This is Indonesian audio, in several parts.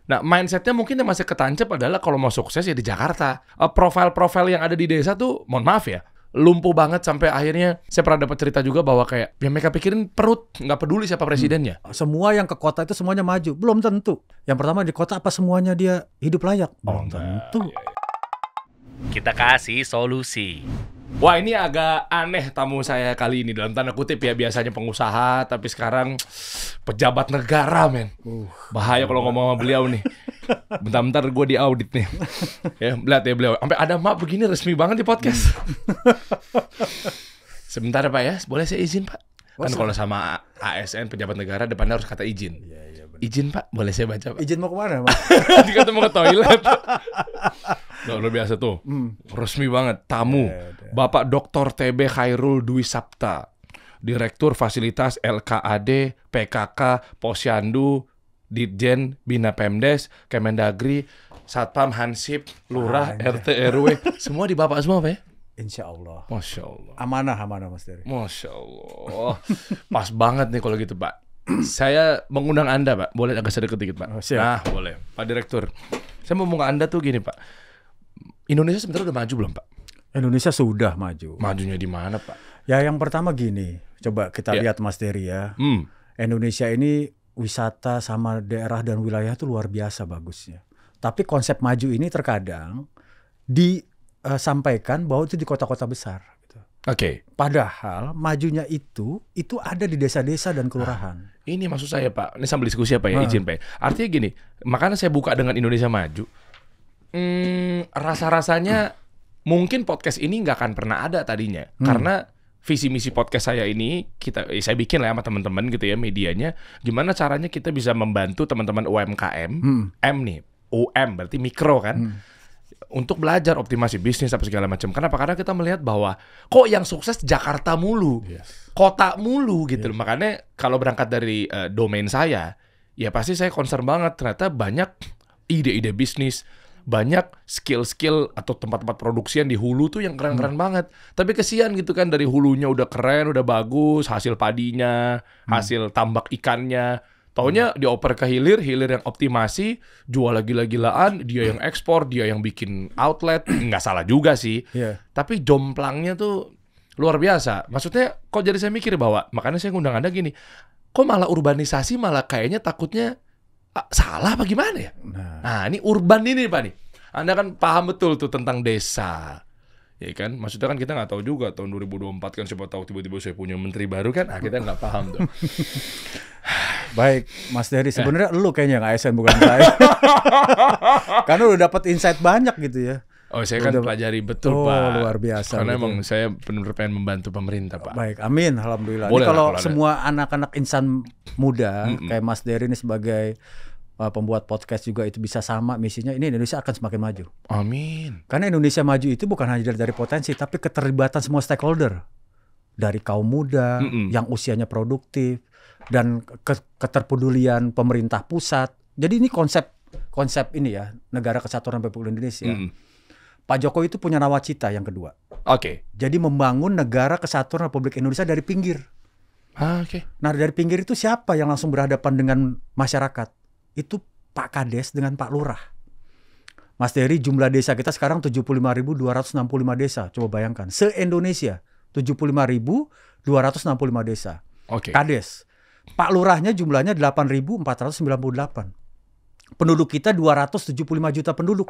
Nah, mindsetnya mungkin yang masih ketancap adalah kalau mau sukses ya di Jakarta. Profil-profil yang ada di desa tuh, mohon maaf ya, lumpuh banget sampai akhirnya saya pernah dapat cerita juga bahwa kayak yang mereka pikirin perut, nggak peduli siapa presidennya. Semua yang ke kota itu semuanya maju, belum tentu. Yang pertama di kota apa semuanya dia hidup layak? Belum tentu. Kita kasih solusi. Wah, ini agak aneh tamu saya kali ini, dalam tanda kutip ya, biasanya pengusaha tapi sekarang pejabat negara, men. Bahaya kalau ngomong sama beliau nih. Bentar-bentar gue diaudit nih. Ya, lihat ya beliau. Sampai ada mak begini resmi banget di podcast. Sebentar ya Pak ya, boleh saya izin Pak? Kan kalau sama ASN pejabat negara depannya harus kata izin. Izin Pak, boleh saya baca Pak? Izin mau kemana, Mas? Dikata mau ke toilet. Nah, luar biasa tuh. Resmi banget. Tamu. Bapak Dr. TB Khairul Dwi Sapta. Direktur Fasilitas LKAD, PKK, Posyandu, Ditjen, Bina Pemdes, Kemendagri, Satpam, Hansip, Lurah, RT, RW. Semua di Bapak semua Pak ya? Insya Allah. Masya Allah. Amanah Mas Dery. Masya Allah. Pas banget nih kalau gitu Pak. Saya mengundang Anda Pak. Boleh agak sedikit dikit Pak? Siap. Nah boleh. Pak Direktur. Saya mau ngomong Anda tuh gini Pak. Indonesia sebenarnya udah maju belum Pak? Indonesia sudah maju. Majunya di mana Pak? Ya yang pertama gini. Coba kita lihat Mas Dery ya. Indonesia ini wisata sama daerah dan wilayah itu luar biasa bagusnya. Tapi konsep maju ini terkadang disampaikan bahwa itu di kota-kota besar. Oke. Padahal majunya itu ada di desa-desa dan kelurahan. Ini maksud saya Pak. Ini sambil diskusi apa ya? Izin Pak. Artinya gini. Makanya saya buka dengan Indonesia Maju. Rasa-rasanya mungkin podcast ini nggak akan pernah ada tadinya. Karena visi misi podcast saya ini saya bikin lah sama teman-teman gitu ya, medianya. Gimana caranya kita bisa membantu teman-teman UMKM, M nih, UM berarti mikro kan, untuk belajar optimasi bisnis apa segala macam. Kenapa? Karena kita melihat bahwa kok yang sukses Jakarta mulu, kota mulu gitu loh. Makanya kalau berangkat dari domain saya, ya pasti saya concern banget. Ternyata banyak ide-ide bisnis, banyak skill-skill atau tempat-tempat produksian di hulu tuh yang keren-keren banget. Tapi kesian gitu kan, dari hulunya udah keren, udah bagus, hasil padinya, hasil tambak ikannya. Taunya dioper ke hilir yang optimasi, jual gila-gilaan, dia yang ekspor, dia yang bikin outlet. Nggak salah juga sih. Tapi jomplangnya tuh luar biasa. Maksudnya kok jadi saya mikir bahwa, makanya saya ngundang Anda gini, kok malah urbanisasi malah kayaknya takutnya salah apa gimana ya? Nah, ini urban ini Pak nih. Anda kan paham betul tuh tentang desa. Ya kan? Maksudnya kan kita nggak tahu juga tahun 2024 kan, siapa tahu tiba-tiba saya punya menteri baru kan? Kita nggak paham tuh. Baik, Mas Dery, sebenarnya lu kayaknya nggak ASN bukan saya. Karena udah dapat insight banyak gitu ya. Oh, saya kan pelajari betul Pak. Luar biasa. Karena gitu. emang saya benar-benar pengen membantu pemerintah Pak. Baik, amin, alhamdulillah. Boleh Ini kalau lah, semua anak-anak insan muda kayak Mas Dery ini sebagai pembuat podcast juga itu bisa sama misinya, ini Indonesia akan semakin maju. Amin. Karena Indonesia maju itu bukan hanya dari potensi, tapi keterlibatan semua stakeholder. Dari kaum muda yang usianya produktif dan keterpedulian pemerintah pusat. Jadi ini konsep ini ya, Negara Kesatuan Republik Indonesia. Pak Jokowi itu punya nawacita yang kedua. Jadi membangun Negara Kesatuan Republik Indonesia dari pinggir. Nah, dari pinggir itu siapa yang langsung berhadapan dengan masyarakat? Itu Pak Kades dengan Pak Lurah. Mas Dery, jumlah desa kita sekarang 75.265 desa. Coba bayangkan, se-Indonesia 75.265 desa. Kades. Pak Lurahnya jumlahnya 8.498. Penduduk kita 275 juta penduduk.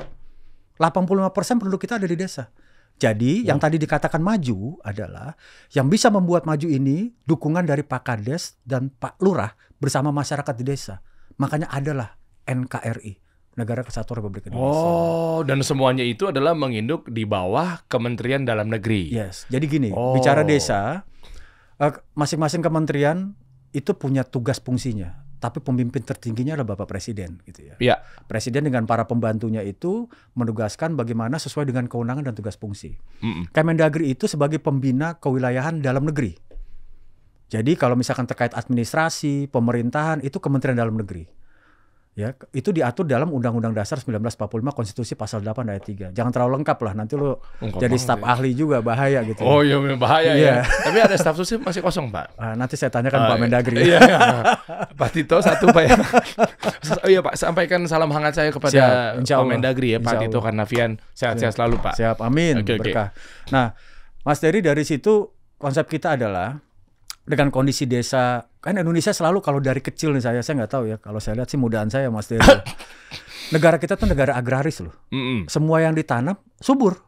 85% penduduk kita ada di desa. Jadi yang tadi dikatakan maju adalah yang bisa membuat maju ini dukungan dari Pak Kades dan Pak Lurah bersama masyarakat di desa. Makanya adalah NKRI, Negara Kesatuan Republik Indonesia. Oh, dan semuanya itu adalah menginduk di bawah Kementerian Dalam Negeri. Yes, jadi gini, bicara desa, masing-masing kementerian itu punya tugas fungsinya. Tapi pemimpin tertingginya adalah Bapak Presiden, gitu ya. Presiden dengan para pembantunya itu menugaskan bagaimana sesuai dengan kewenangan dan tugas fungsi. Kemendagri itu sebagai pembina kewilayahan dalam negeri. Jadi kalau misalkan terkait administrasi, pemerintahan, itu Kementerian Dalam Negeri. Ya, itu diatur dalam Undang-Undang Dasar 1945 Konstitusi pasal 8 ayat 3. Jangan terlalu lengkap lah, nanti lu jadi staf ahli juga bahaya gitu. Oh iya bahaya ya. Tapi ada staf khusus masih kosong, Pak. Nanti saya tanyakan Pak Mendagri. Iya. Pak Tito satu Pak ya. Oh iya Pak, sampaikan salam hangat saya kepada Pak Mendagri ya, Pak Tito Karnavian. Sehat-sehat selalu, Pak. Siap, amin. Berkah. Nah, Mas Dery, dari situ konsep kita adalah dengan kondisi desa, kan Indonesia selalu kalau dari kecil nih saya nggak tahu ya, kalau saya lihat sih mudaan saya Mas Dery. Negara kita tuh negara agraris loh. Semua yang ditanam subur.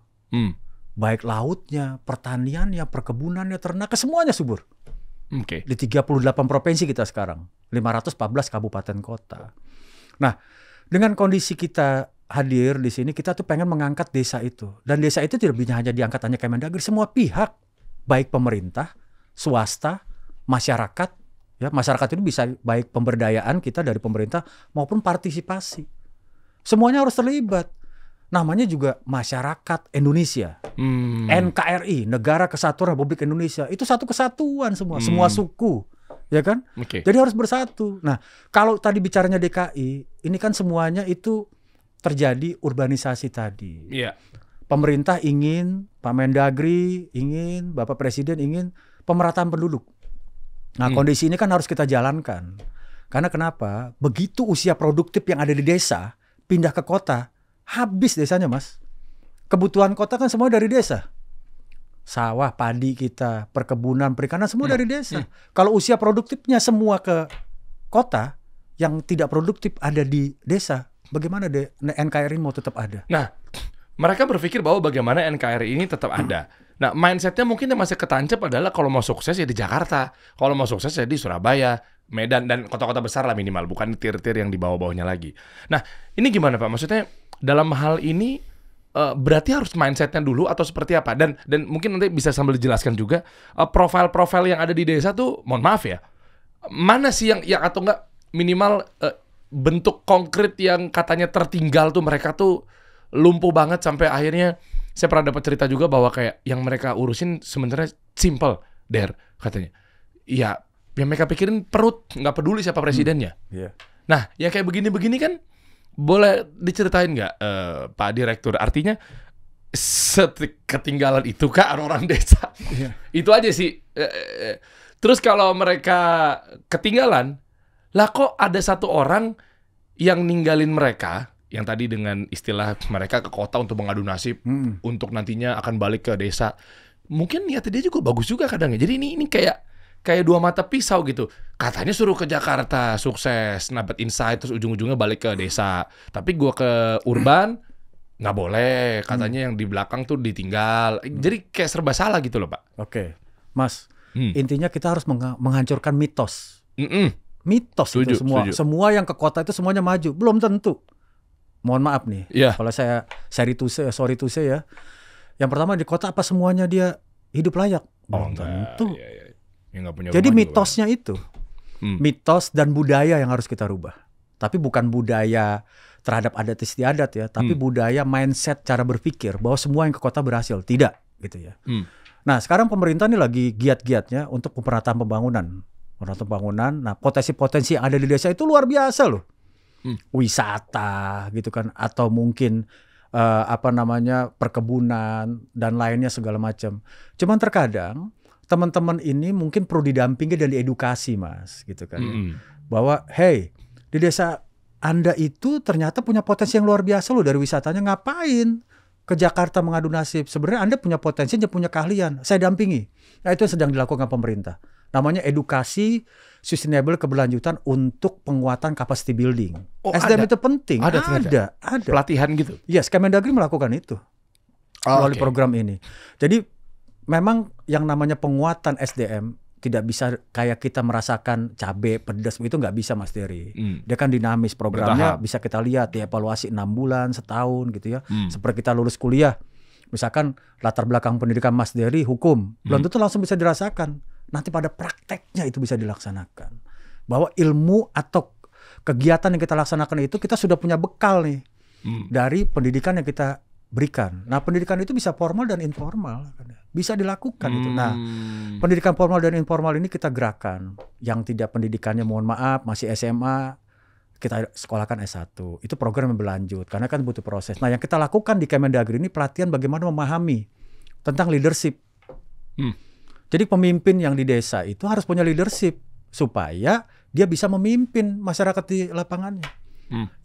Baik lautnya, pertaniannya, perkebunannya, ternak, semuanya subur. Di 38 provinsi kita sekarang, 514 kabupaten kota. Nah, dengan kondisi kita hadir di sini, kita tuh pengen mengangkat desa itu. Dan desa itu tidak bisa hanya diangkat hanya Kemendagri, semua pihak, baik pemerintah, swasta, masyarakat, ya masyarakat itu bisa baik pemberdayaan kita dari pemerintah maupun partisipasi. Semuanya harus terlibat. Namanya juga masyarakat Indonesia. NKRI, Negara Kesatuan Republik Indonesia. Itu satu kesatuan semua suku, ya kan? Jadi harus bersatu. Nah, kalau tadi bicaranya DKI, ini kan semuanya itu terjadi urbanisasi tadi. Pemerintah ingin, Pak Mendagri ingin, Bapak Presiden ingin pemerataan penduduk. Nah, kondisi ini kan harus kita jalankan. Karena kenapa? Begitu usia produktif yang ada di desa pindah ke kota, habis desanya, Mas. Kebutuhan kota kan semua dari desa. Sawah, padi kita, perkebunan, perikanan semua dari desa. Kalau usia produktifnya semua ke kota, yang tidak produktif ada di desa, bagaimana NKRI mau tetap ada? Nah, mereka berpikir bahwa bagaimana NKRI ini tetap ada. Nah, mindsetnya mungkin yang masih ketancap adalah kalau mau sukses ya di Jakarta, kalau mau sukses ya di Surabaya, Medan, dan kota-kota besar lah minimal, bukan tir-tir yang di bawah-bawahnya lagi. Nah, ini gimana Pak? Maksudnya dalam hal ini berarti harus mindsetnya dulu atau seperti apa? Dan mungkin nanti bisa sambil dijelaskan juga profil-profil yang ada di desa tuh, mohon maaf ya, mana sih yang atau enggak minimal bentuk konkret yang katanya tertinggal tuh mereka tuh lumpuh banget sampai akhirnya. Saya pernah dapat cerita juga bahwa kayak yang mereka urusin sebenarnya simple, katanya. Ya, yang mereka pikirin perut, nggak peduli siapa presidennya. Nah, yang kayak begini-begini kan boleh diceritain nggak, Pak Direktur? Artinya ketinggalan itu kah orang desa? Itu aja sih. Terus kalau mereka ketinggalan, lah kok ada satu orang yang ninggalin mereka? Yang tadi dengan istilah mereka ke kota untuk mengadu nasib, untuk nantinya akan balik ke desa. Mungkin niatnya dia juga bagus juga kadang ya. Jadi ini kayak dua mata pisau gitu. Katanya suruh ke Jakarta, sukses, dapat insight, terus ujung-ujungnya balik ke desa. Tapi gua ke urban, nggak boleh. Katanya yang di belakang tuh ditinggal. Jadi kayak serba salah gitu loh, Pak. Oke, Mas. Intinya kita harus menghancurkan mitos. Mitos itu semua. Semua yang ke kota itu semuanya maju. Belum tentu. Mohon maaf nih, kalau saya sorry to say ya. Yang pertama di kota apa semuanya dia hidup layak? Belum tentu. Jadi mitosnya itu, mitos dan budaya yang harus kita rubah. Tapi bukan budaya terhadap adat istiadat ya, tapi budaya mindset cara berpikir bahwa semua yang ke kota berhasil. Tidak, gitu ya. Nah sekarang pemerintah ini lagi giat-giatnya untuk pemerataan pembangunan. Nah potensi-potensi yang ada di desa itu luar biasa loh. Wisata gitu kan, atau mungkin perkebunan dan lainnya segala macam. Cuman terkadang teman-teman ini mungkin perlu didampingi dan diedukasi, Mas, gitu kan. Bahwa hey, di desa Anda itu ternyata punya potensi yang luar biasa loh dari wisatanya. Ngapain ke Jakarta mengadu nasib? Sebenarnya Anda punya potensi, Anda punya keahlian. Saya dampingi. Nah, itu yang sedang dilakukan pemerintah. Namanya edukasi sustainable keberlanjutan untuk penguatan capacity building. SDM itu penting. Ada. Pelatihan gitu. Yes, Kemendagri melakukan itu melalui program ini. Jadi memang yang namanya penguatan SDM tidak bisa kayak kita merasakan cabai, pedas itu nggak bisa, Mas Dery. Dia kan dinamis programnya, bisa kita lihat dievaluasi 6 bulan, setahun gitu ya. Seperti kita lulus kuliah, misalkan latar belakang pendidikan Mas Dery hukum, belum tentu langsung bisa dirasakan. Nanti pada prakteknya itu bisa dilaksanakan. Bahwa ilmu atau kegiatan yang kita laksanakan itu kita sudah punya bekal nih dari pendidikan yang kita berikan. Nah, pendidikan itu bisa formal dan informal, bisa dilakukan itu. Nah, pendidikan formal dan informal ini kita gerakan. Yang tidak pendidikannya mohon maaf masih SMA, kita sekolahkan S1. Itu program yang berlanjut karena kan butuh proses. Nah, yang kita lakukan di Kemendagri ini pelatihan bagaimana memahami tentang leadership. Jadi pemimpin yang di desa itu harus punya leadership supaya dia bisa memimpin masyarakat di lapangannya.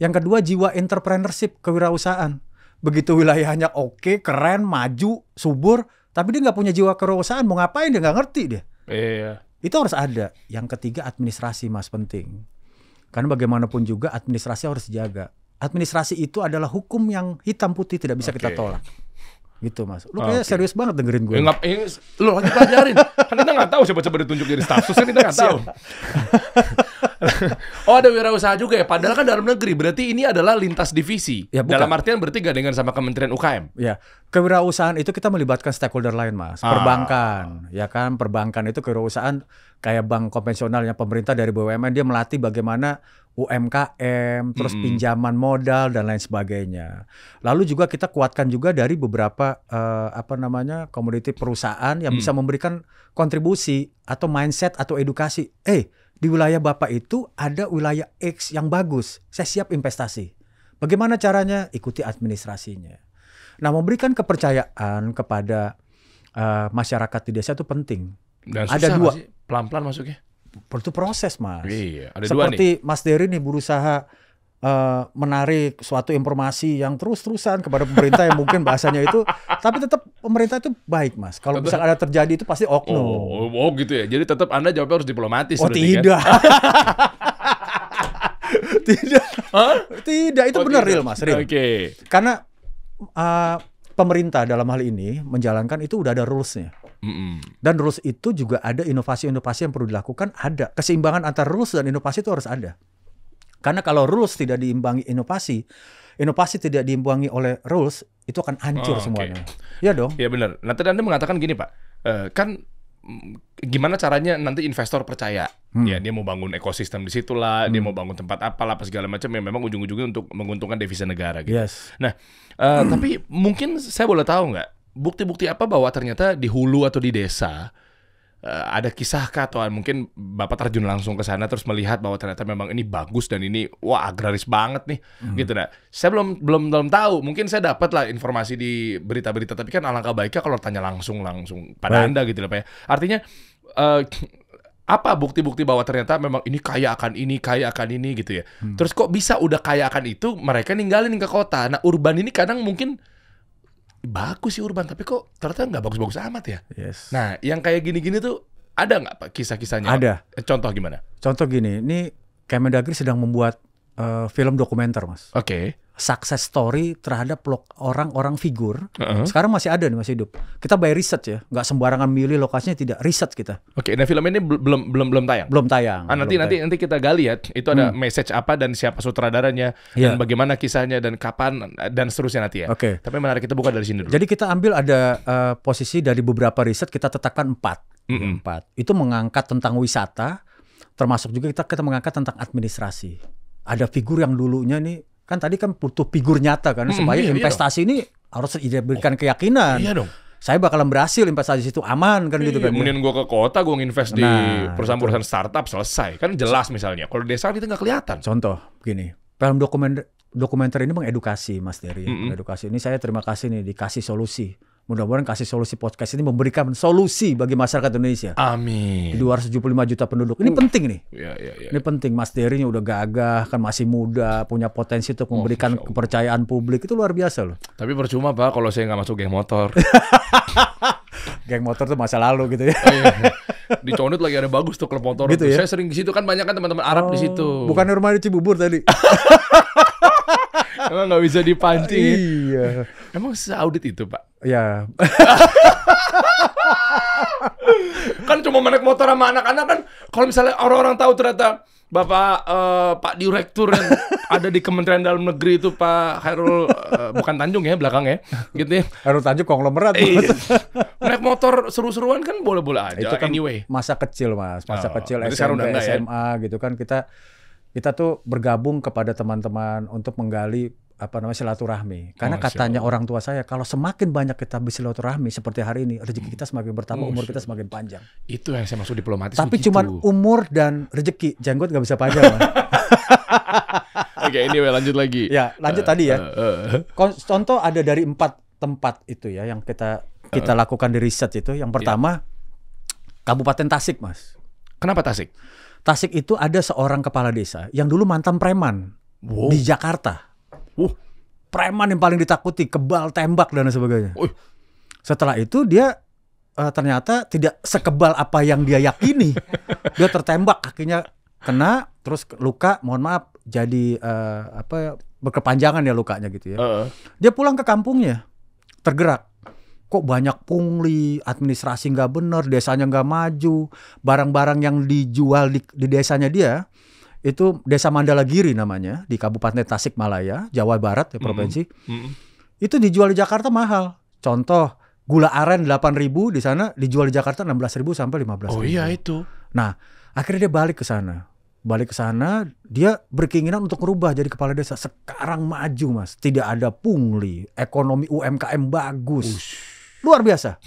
Yang kedua, jiwa entrepreneurship, kewirausahaan. Begitu wilayahnya oke, keren, maju, subur, tapi dia nggak punya jiwa kewirausahaan, mau ngapain dia nggak ngerti dia. Iya. Itu harus ada. Yang ketiga, administrasi, Mas, penting. Karena bagaimanapun juga administrasi harus dijaga. Administrasi itu adalah hukum yang hitam putih, tidak bisa kita tolak. Gitu, Mas. Lu kayak serius banget dengerin gue. Lu lagi pelajarin. Kan kita nggak tahu siapa-siapa ditunjuk jadi staf sus, kan kita nggak tahu. Oh, ada wirausaha juga ya. Padahal kan dalam negeri. Berarti ini adalah lintas divisi. Ya, bukan. Dalam artian berarti gandengan sama Kementerian UKM. Ya, kewirausahaan itu kita melibatkan stakeholder lain, Mas. Perbankan, ya kan? Perbankan itu kewirausahaan kayak bank konvensionalnya pemerintah dari BUMN, dia melatih bagaimana UMKM, terus pinjaman modal dan lain sebagainya. Lalu juga kita kuatkan juga dari beberapa komoditi perusahaan yang bisa memberikan kontribusi atau mindset atau edukasi. Di wilayah Bapak itu ada wilayah X yang bagus, saya siap investasi. Bagaimana caranya? Ikuti administrasinya. Nah, memberikan kepercayaan kepada masyarakat di desa itu penting. Dan ada dua. Pelan-pelan masuknya. Itu proses, Mas. Iya, ada seperti dua nih. Mas Dery nih berusaha menarik suatu informasi yang terus-terusan kepada pemerintah yang mungkin bahasanya itu, tapi tetap pemerintah itu baik, Mas. Kalau misalnya ada terjadi itu pasti oknum. Oh gitu ya. Jadi tetap Anda jawabnya harus diplomatis. Oh tidak. Kan? Tidak. Huh? Tidak, itu benar real, Mas. Real. Oke. Karena pemerintah dalam hal ini menjalankan itu udah ada rules-nya. Dan rules itu juga ada inovasi-inovasi yang perlu dilakukan, ada. Keseimbangan antara rules dan inovasi itu harus ada. Karena kalau rules tidak diimbangi inovasi, inovasi tidak diimbangi oleh rules, itu akan hancur semuanya. Iya dong. Iya benar. Nah, tadi Anda mengatakan gini, Pak. Kan gimana caranya nanti investor percaya? Ya, dia mau bangun ekosistem di situ lah, dia mau bangun tempat apalah apa segala macam yang memang ujung-ujungnya untuk menguntungkan devisa negara gitu. Yes. Nah, tapi mungkin saya boleh tahu nggak bukti-bukti apa bahwa ternyata di hulu atau di desa ada kisahkah atau mungkin Bapak terjun langsung ke sana terus melihat bahwa ternyata memang ini bagus dan ini wah agraris banget nih gitu. Nah, saya belum tahu. Mungkin saya dapat lah informasi di berita-berita, tapi kan alangkah baiknya kalau tanya langsung pada Anda gitu lah Pak ya. Artinya apa bukti-bukti bahwa ternyata memang ini kaya akan ini gitu ya. Terus kok bisa udah kaya akan itu mereka ninggalin ke kota. Nah, urban ini kadang mungkin bagus sih urban, tapi kok ternyata nggak bagus-bagus amat ya. Yes. Nah, yang kayak gini-gini tuh ada nggak Pak kisah-kisahnya? Ada. Contoh gimana? Contoh gini, ini Kemendagri sedang membuat film dokumenter, Mas. Oke. Success story terhadap orang-orang figur. Sekarang masih ada nih, masih hidup. Kita by research ya, nggak sembarangan milih lokasinya, tidak, riset kita. Oke, nah film ini belum tayang. Belum tayang. Nanti kita gali ya. Itu ada message apa dan siapa sutradaranya dan bagaimana kisahnya dan kapan dan seterusnya nanti ya. Oke. Tapi menarik kita buka dari sini dulu. Jadi kita ambil ada posisi dari beberapa riset, kita tetapkan 4. 4. Itu mengangkat tentang wisata, termasuk juga kita mengangkat tentang administrasi. Ada figur yang dulunya nih, kan tadi kan butuh figur nyata kan, supaya investasi ini harus diberikan keyakinan. Iya dong. Saya bakalan berhasil investasi itu aman kan gitu kan. Kemudian gue ke kota, gue nginvest di perusahaan-perusahaan startup, selesai. Kan jelas misalnya. Kalau desa itu nggak kelihatan. Contoh begini, film dokumenter ini mengedukasi, Mas Dery. Mengedukasi ini saya terima kasih nih dikasih solusi. Mudah-mudahan kasih solusi podcast ini memberikan solusi bagi masyarakat Indonesia. Amin. 275 juta penduduk. Ini penting nih. Ya. Ini penting. Mas Dery udah gagah, kan masih muda, punya potensi untuk memberikan kepercayaan publik. Itu luar biasa loh. Tapi percuma Pak kalau saya nggak masuk geng motor. Geng motor tuh masa lalu gitu ya. Di Condet lagi ada bagus tuh klub motor. Gitu ya? Saya sering di situ kan, banyak kan teman-teman Arab di situ. Bukan rumah di Cibubur tadi. Emang nggak bisa dipancing. Iya. Emang se-audit itu Pak? Ya. Kan cuma naik motor sama anak-anak kan. Kalau misalnya orang-orang tahu ternyata Bapak Pak Direktur yang ada di Kementerian Dalam Negeri itu Pak Hairul bukan Tanjung ya belakang ya, gitu ya. Hairul Tanjung konglomerat. Naik motor seru-seruan kan boleh-boleh aja. Itu kan anyway. Masa kecil Mas, masa kecil SMP, SMA gitu kan kita tuh bergabung kepada teman-teman untuk menggali silaturahmi. Karena katanya orang tua saya, kalau semakin banyak kita bersilaturahmi seperti hari ini, rezeki kita semakin bertambah, umur kita semakin panjang. Itu yang saya maksud diplomatis. Tapi begitu. cuman umur dan rezeki, jenggot nggak bisa panjang. Oke, anyway lanjut lagi. Ya, lanjut tadi ya. Contoh ada dari 4 tempat itu ya yang kita lakukan di riset itu. Yang pertama Kabupaten Tasik, Mas. Kenapa Tasik? Tasik itu ada seorang kepala desa yang dulu mantan preman di Jakarta. Preman yang paling ditakuti, kebal tembak dan sebagainya. Setelah itu dia ternyata tidak sekebal apa yang dia yakini. Dia tertembak, kakinya kena, terus luka, mohon maaf, jadi berkepanjangan ya lukanya gitu ya. Dia pulang ke kampungnya, tergerak. Kok banyak pungli, administrasi nggak bener, desanya nggak maju, barang-barang yang dijual di desanya dia, itu Desa Mandalagiri namanya, di Kabupaten Tasikmalaya, Jawa Barat ya provinsi, itu dijual di Jakarta mahal. Contoh, gula aren 8.000 di sana, dijual di Jakarta 16.000 sampai 15.000. Oh iya itu. Nah, akhirnya dia balik ke sana. Dia berkeinginan untuk merubah jadi kepala desa. Sekarang maju, Mas. Tidak ada pungli, ekonomi UMKM bagus. Luar biasa.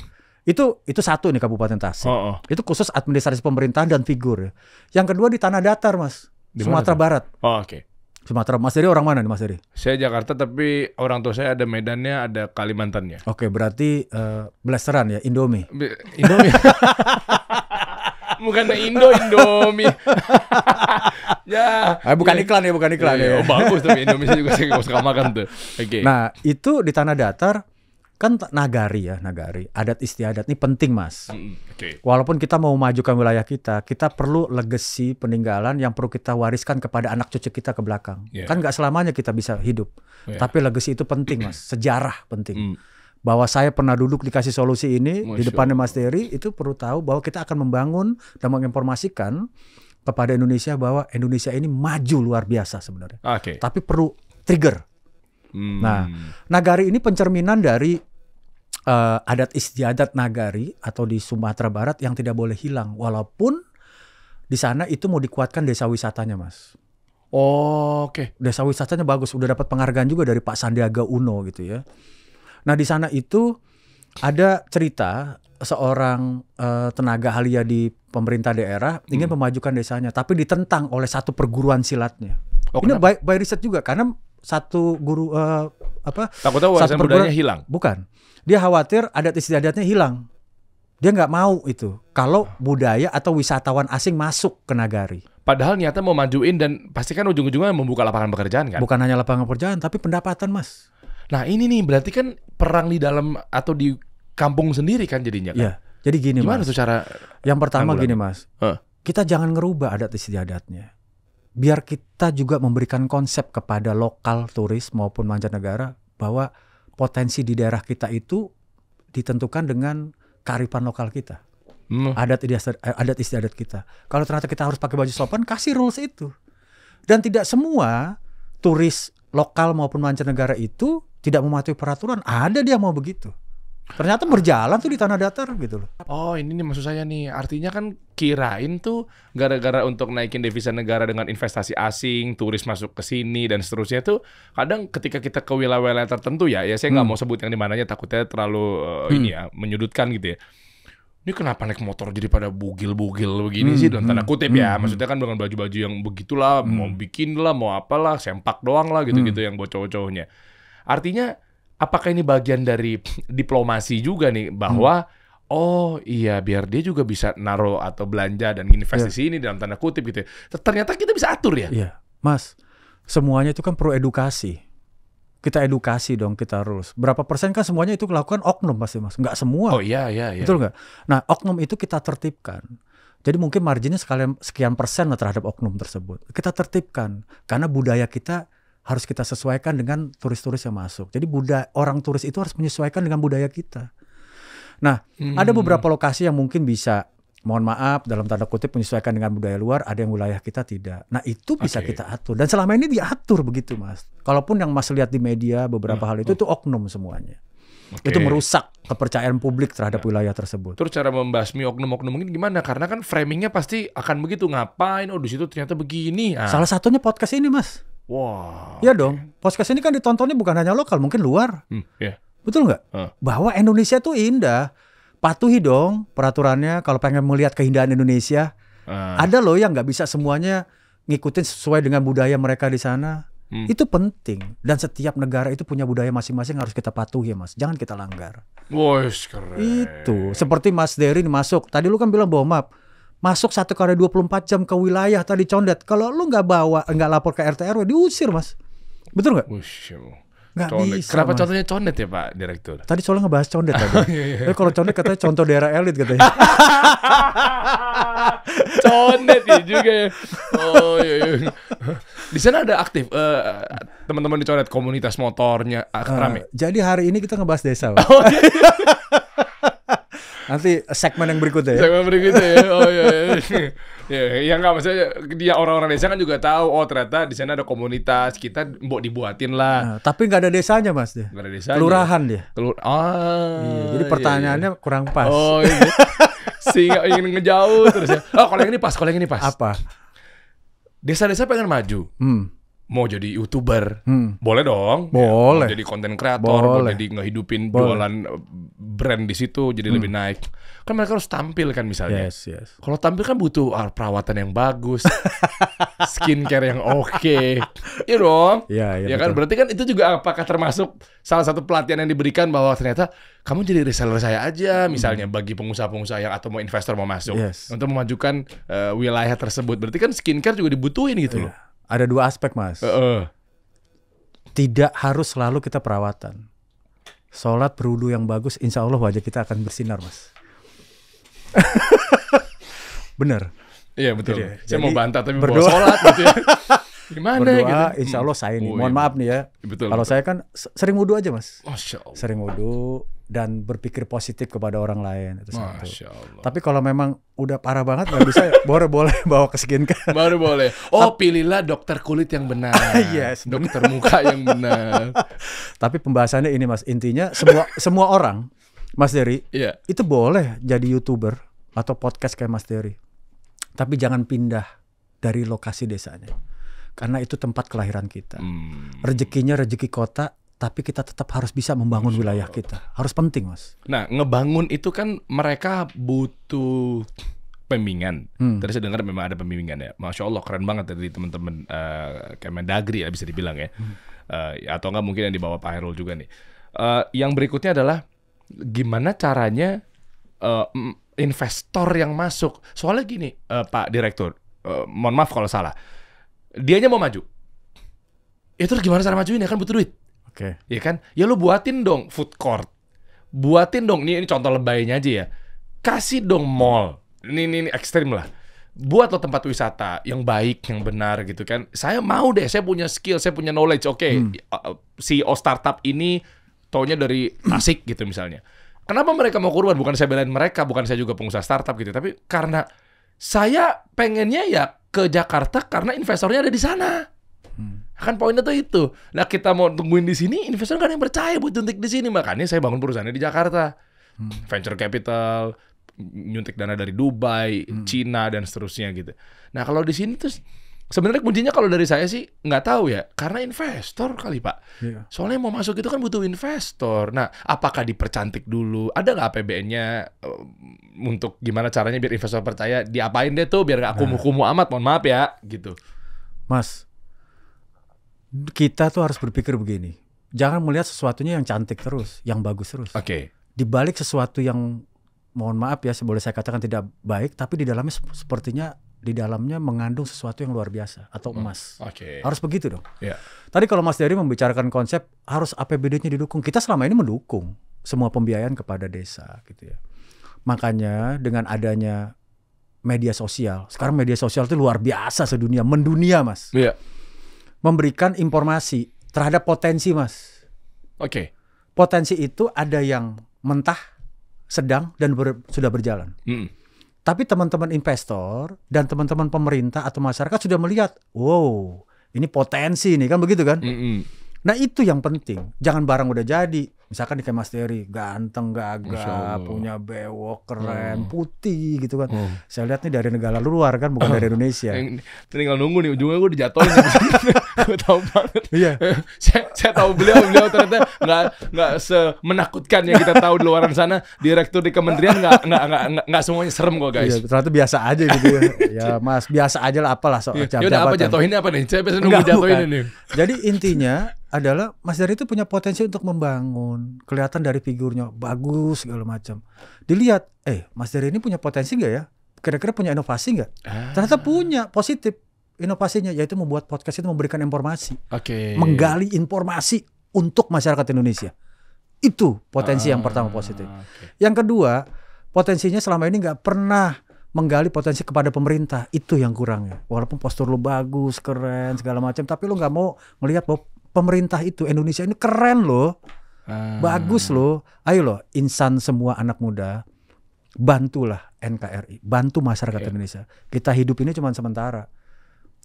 Itu satu nih Kabupaten Tasik. Itu khusus administrasi pemerintahan dan figur. Yang kedua di tanah datar, Mas. Sumatera Barat. Oke. Sumatera. Mas Dery orang mana nih, Mas Dery? Saya Jakarta, tapi orang tua saya ada Medannya, ada Kalimantannya. Oke, berarti blasteran ya, Indomie. Indomie. Bukan Indomie. Ya. Bukan iklan ya. Oh, bagus tapi Indomie juga saya suka makan tuh. Oke. Nah, itu di tanah datar kan nagari, adat istiadat ini penting, Mas. Walaupun kita mau memajukan wilayah kita perlu legacy peninggalan yang perlu kita wariskan kepada anak cucu kita ke belakang. Kan nggak selamanya kita bisa hidup, tapi legacy itu penting, Mas. Sejarah penting. Bahwa saya pernah duduk dikasih solusi ini di depannya Mas Dery, itu perlu tahu bahwa kita akan membangun dan menginformasikan kepada Indonesia bahwa Indonesia ini maju luar biasa sebenarnya. Tapi perlu trigger. Nah, nagari ini pencerminan dari adat istiadat nagari atau di Sumatera Barat yang tidak boleh hilang. Walaupun di sana itu mau dikuatkan desa wisatanya, Mas. Oke. Desa wisatanya bagus, udah dapat penghargaan juga dari Pak Sandiaga Uno gitu ya. Nah, di sana itu ada cerita seorang tenaga ahli di pemerintah daerah ingin memajukan desanya, tapi ditentang oleh satu perguruan silatnya. Ini by riset juga karena satu guru takutnya warisan budayanya hilang. Bukan. Dia khawatir adat istiadatnya hilang. Dia nggak mau itu kalau budaya atau wisatawan asing masuk ke nagari. Padahal niatnya mau majuin dan pastikan ujung-ujungnya membuka lapangan pekerjaan kan? Bukan hanya lapangan pekerjaan tapi pendapatan, Mas. Nah, ini nih berarti kan perang di dalam atau di kampung sendiri kan jadinya kan? Iya. Jadi gini, gimana Mas. Tuh cara? Yang pertama gini, Mas. Kita jangan ngerubah adat istiadatnya. Biar kita juga memberikan konsep kepada lokal turis maupun mancanegara bahwa potensi di daerah kita itu ditentukan dengan kearifan lokal kita. Adat istiadat kita. Kalau ternyata kita harus pakai baju sopan, kasih rules itu. Dan tidak semua turis lokal maupun mancanegara itu tidak mematuhi peraturan. Ada dia mau begitu. Ternyata berjalan tuh di tanah datar gitu loh. Oh, ini nih maksud saya nih. Artinya kan kirain tuh gara-gara untuk naikin devisa negara dengan investasi asing, turis masuk ke sini dan seterusnya tuh kadang ketika kita ke wilayah-wilayah tertentu ya saya nggak mau sebut yang di mananya takutnya terlalu menyudutkan gitu ya. Ini kenapa naik motor jadi pada bugil-bugil begini sih dalam tanda kutip ya. Maksudnya kan dengan baju-baju yang begitulah, mau bikin lah, mau apalah, sempak doang lah gitu-gitu yang buat cowok-cowoknya. Artinya apakah ini bagian dari diplomasi juga nih bahwa oh iya biar dia juga bisa naruh atau belanja dan investasi ini dalam tanda kutip gitu ya. Ternyata kita bisa atur ya. Iya, Mas. Semuanya itu kan perlu edukasi. Kita edukasi dong, kita rules. Berapa persen kan semuanya itu lakukan oknum pasti, Mas. Nggak semua. Oh iya. Betul nggak? Nah, oknum itu kita tertibkan. Jadi mungkin marginnya sekian persen lah terhadap oknum tersebut. Kita tertibkan karena budaya kita harus kita sesuaikan dengan turis-turis yang masuk. Jadi orang turis itu harus menyesuaikan dengan budaya kita. Nah, ada beberapa lokasi yang mungkin bisa, mohon maaf, dalam tanda kutip menyesuaikan dengan budaya luar, ada yang wilayah kita tidak. Nah, itu bisa kita atur. Dan selama ini diatur begitu, Mas. Kalaupun yang Mas lihat di media beberapa hal itu oknum semuanya. Itu merusak kepercayaan publik terhadap wilayah tersebut. Terus cara membasmi oknum-oknum ini gimana? Karena kan framingnya pasti akan begitu. Ngapain? Oh, di situ ternyata begini. Salah satunya podcast ini, Mas. Wah. Ya dong. Podcast ini kan ditontonnya bukan hanya lokal, mungkin luar. Betul nggak? Bahwa Indonesia tuh indah. Patuhi dong peraturannya kalau pengen melihat keindahan Indonesia. Ada loh yang nggak bisa semuanya ngikutin sesuai dengan budaya mereka di sana. Itu penting, dan setiap negara itu punya budaya masing-masing harus kita patuhi, Mas. Jangan kita langgar. Wah, keren. Itu seperti Mas Dery masuk. Tadi lu kan bilang bawa map. Masuk 1 kali 24 jam ke wilayah tadi condet. Kalau lu nggak lapor ke RT RW, diusir, Mas. Betul nggak? Nggak bisa. Kenapa Mas. contohnya condet ya, Pak Direktur? Tadi soalnya ngebahas condet tadi. Tapi kalau condet katanya contoh daerah elit katanya. Condet ya juga ya. Oh iya. Di sana ada aktif teman-teman di Condet, komunitas motornya rame. Jadi hari ini kita ngebahas desa, Pak. Oh, iya. Nanti segmen yang berikutnya ya. Segmen berikutnya ya. Oh iya. Ya enggak, maksudnya dia orang-orang desa kan juga tahu, oh ternyata di sana ada komunitas, kita mbok dibuatin lah. Tapi nggak ada desanya, Mas, dia. Nggak ada desanya. Kelurahan dia. Iya, jadi pertanyaannya kurang pas. Oh iya. Sehingga ingin ngejauh terus ya. Oh, kalau yang ini pas. Apa? Desa-desa pengen maju. Mau jadi YouTuber. Boleh dong. Boleh. Mau jadi konten kreator, mau Boleh. jadi ngehidupin jualan brand di situ jadi lebih naik. Kan mereka harus tampil kan misalnya. Yes. Kalau tampil kan butuh perawatan yang bagus, skincare yang oke. Iya dong. Iya, Ya kan, berarti kan itu juga apakah termasuk salah satu pelatihan yang diberikan bahwa ternyata kamu jadi reseller saya aja misalnya bagi pengusaha-pengusaha yang atau mau investor mau masuk untuk memajukan wilayah tersebut. Berarti kan skincare juga dibutuhin gitu loh. Ada 2 aspek, Mas. Tidak harus selalu kita perawatan. Sholat berwudu yang bagus, insya Allah wajah kita akan bersinar, Mas. Bener. Iya betul. Saya mau bantah tapi berdoa. bawa sholat gitu ya. Gimana berdoa, gitu? insya Allah saya nih. Mohon maaf nih ya. Kalau saya kan sering wudu aja, Mas. Masya Allah. Sering wudu dan berpikir positif kepada orang lain. Itu satu. Masya Allah. Tapi kalau memang udah parah banget nggak bisa, boleh bawa ke skincare. Baru boleh. Oh, pilihlah dokter kulit yang benar. Yes, dokter muka yang benar. Tapi pembahasannya ini, Mas. Intinya semua orang, Mas Dery, itu boleh jadi YouTuber atau podcast kayak Mas Dery. Tapi jangan pindah dari lokasi desanya. Karena itu tempat kelahiran kita. Rezekinya rezeki kota, tapi kita tetap harus bisa membangun wilayah kita. Harus penting, Mas. Nah, ngebangun itu kan mereka butuh pembimbingan. Tadi saya dengar memang ada pembimbingan ya. Masya Allah, keren banget dari teman-teman Kemendagri ya bisa dibilang ya. Atau enggak mungkin yang dibawa Pak Hairul juga nih. Yang berikutnya adalah gimana caranya investor yang masuk. Soalnya gini, Pak Direktur, mohon maaf kalau salah. Dianya mau maju. Ya terus gimana cara majuin ya, kan butuh duit. Oke. Ya kan? Ya lu buatin dong food court. Buatin dong, ini contoh lebaynya aja ya. Kasih dong mall. Ini ekstrim lah. Buat lo tempat wisata yang baik, yang benar gitu kan. Saya mau deh, saya punya skill, saya punya knowledge. Oke, CEO startup ini taunya dari Tasik gitu misalnya. Kenapa mereka mau kurban? Bukan saya belain mereka, bukan saya juga pengusaha startup gitu. Tapi karena saya pengennya ya ke Jakarta karena investornya ada di sana. Kan poinnya tuh itu. Nah kita mau tungguin di sini, investor kan yang percaya buat nyuntik di sini. Makanya saya bangun perusahaannya di Jakarta. Venture capital, nyuntik dana dari Dubai, Cina dan seterusnya gitu. Nah kalau di sini tuh sebenarnya kuncinya kalau dari saya sih nggak tahu ya, karena investor kali Pak. Soalnya mau masuk itu kan butuh investor. Nah apakah dipercantik dulu? Ada nggak APBN-nya untuk gimana caranya biar investor percaya? Diapain deh tuh biar nggak kumuh-kumuh amat? Mohon maaf ya gitu. Mas, kita tuh harus berpikir begini. Jangan melihat sesuatunya yang cantik terus, yang bagus terus. Oke. Di balik sesuatu yang mohon maaf ya, boleh saya katakan tidak baik, tapi di dalamnya sepertinya di dalamnya mengandung sesuatu yang luar biasa atau emas. Harus begitu dong. Tadi kalau Mas Dery membicarakan konsep harus APBD-nya didukung. Kita selama ini mendukung semua pembiayaan kepada desa gitu ya. Makanya dengan adanya media sosial, sekarang media sosial itu luar biasa sedunia, mendunia Mas. Memberikan informasi terhadap potensi Mas. Potensi itu ada yang mentah, sedang, dan sudah berjalan. Tapi teman-teman investor dan teman-teman pemerintah atau masyarakat sudah melihat, wow, ini potensi nih kan begitu kan? Nah itu yang penting. Jangan barang udah jadi, Misalkan di Mas Dery, ganteng, gagah, punya bewok, keren, putih gitu kan. Saya lihat nih dari negara luar kan, bukan dari Indonesia. Tinggal nunggu nih, ujungnya gue dijatuhin. Gue tahu banget. Iya. Saya tahu beliau ternyata nggak semenakutkan yang kita tahu di luaran sana. Direktur di kementerian nggak semuanya serem kok guys. Iya, ternyata biasa aja gitu ya. Ya Mas, biasa aja lah, apalah soal jabatan. Yaudah, apa jatuhinnya apa nih? Saya biasa nunggu jatuhinnya nih. Jadi intinya adalah Mas Dery itu punya potensi untuk membangun, kelihatan dari figurnya bagus segala macam. Dilihat, Mas Dery ini punya potensi nggak ya? Kira-kira punya inovasi nggak? Ternyata punya, positif inovasinya, yaitu membuat podcast itu memberikan informasi, menggali informasi untuk masyarakat Indonesia. Itu potensi yang pertama positif. Yang kedua, potensinya selama ini nggak pernah menggali potensi kepada pemerintah. Itu yang kurangnya. Walaupun postur lu bagus, keren segala macam, tapi lu nggak mau melihat bahwa pemerintah itu, Indonesia ini keren loh, bagus loh. Ayo loh, insan semua anak muda, bantulah NKRI, bantu masyarakat Indonesia. Kita hidup ini cuma sementara.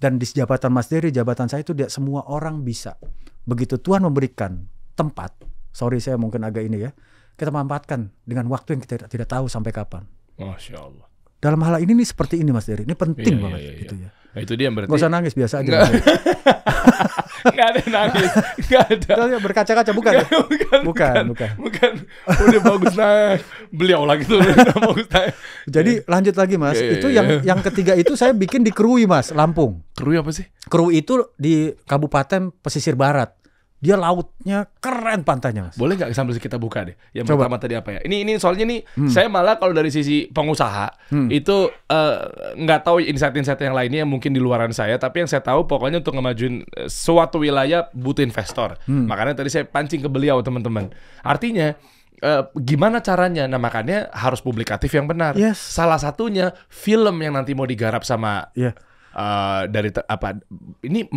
Dan di jabatan Mas Dery, jabatan saya itu semua orang bisa. Begitu Tuhan memberikan tempat, sorry saya mungkin agak ini ya, kita manfaatkan dengan waktu yang kita tidak tahu sampai kapan. Masya Allah. Dalam hal ini nih seperti ini Mas Dery, ini penting banget gitu ya. Nah, itu dia berarti. Gak usah nangis, biasa aja. Nggak ada nangis, nggak ada. Berkaca-kaca bukan? Bukan. Udah bagus nangis. Beliau lagi tuh udah bagus nangis. Jadi lanjut lagi Mas. Itu yang ketiga itu saya bikin di Krui Mas, Lampung. Krui apa sih? Krui itu di Kabupaten Pesisir Barat. Dia lautnya keren pantainya Mas. Boleh nggak sambil kita buka deh? Yang pertama tadi apa ya? Ini soalnya nih saya malah kalau dari sisi pengusaha itu nggak tahu insight-insight yang lainnya yang mungkin di luaran saya. Tapi yang saya tahu pokoknya untuk ngemajuin suatu wilayah butuh investor. Makanya tadi saya pancing ke beliau teman-teman. Artinya gimana caranya? Nah makanya harus publikatif yang benar. Salah satunya film yang nanti mau digarap sama dari ini.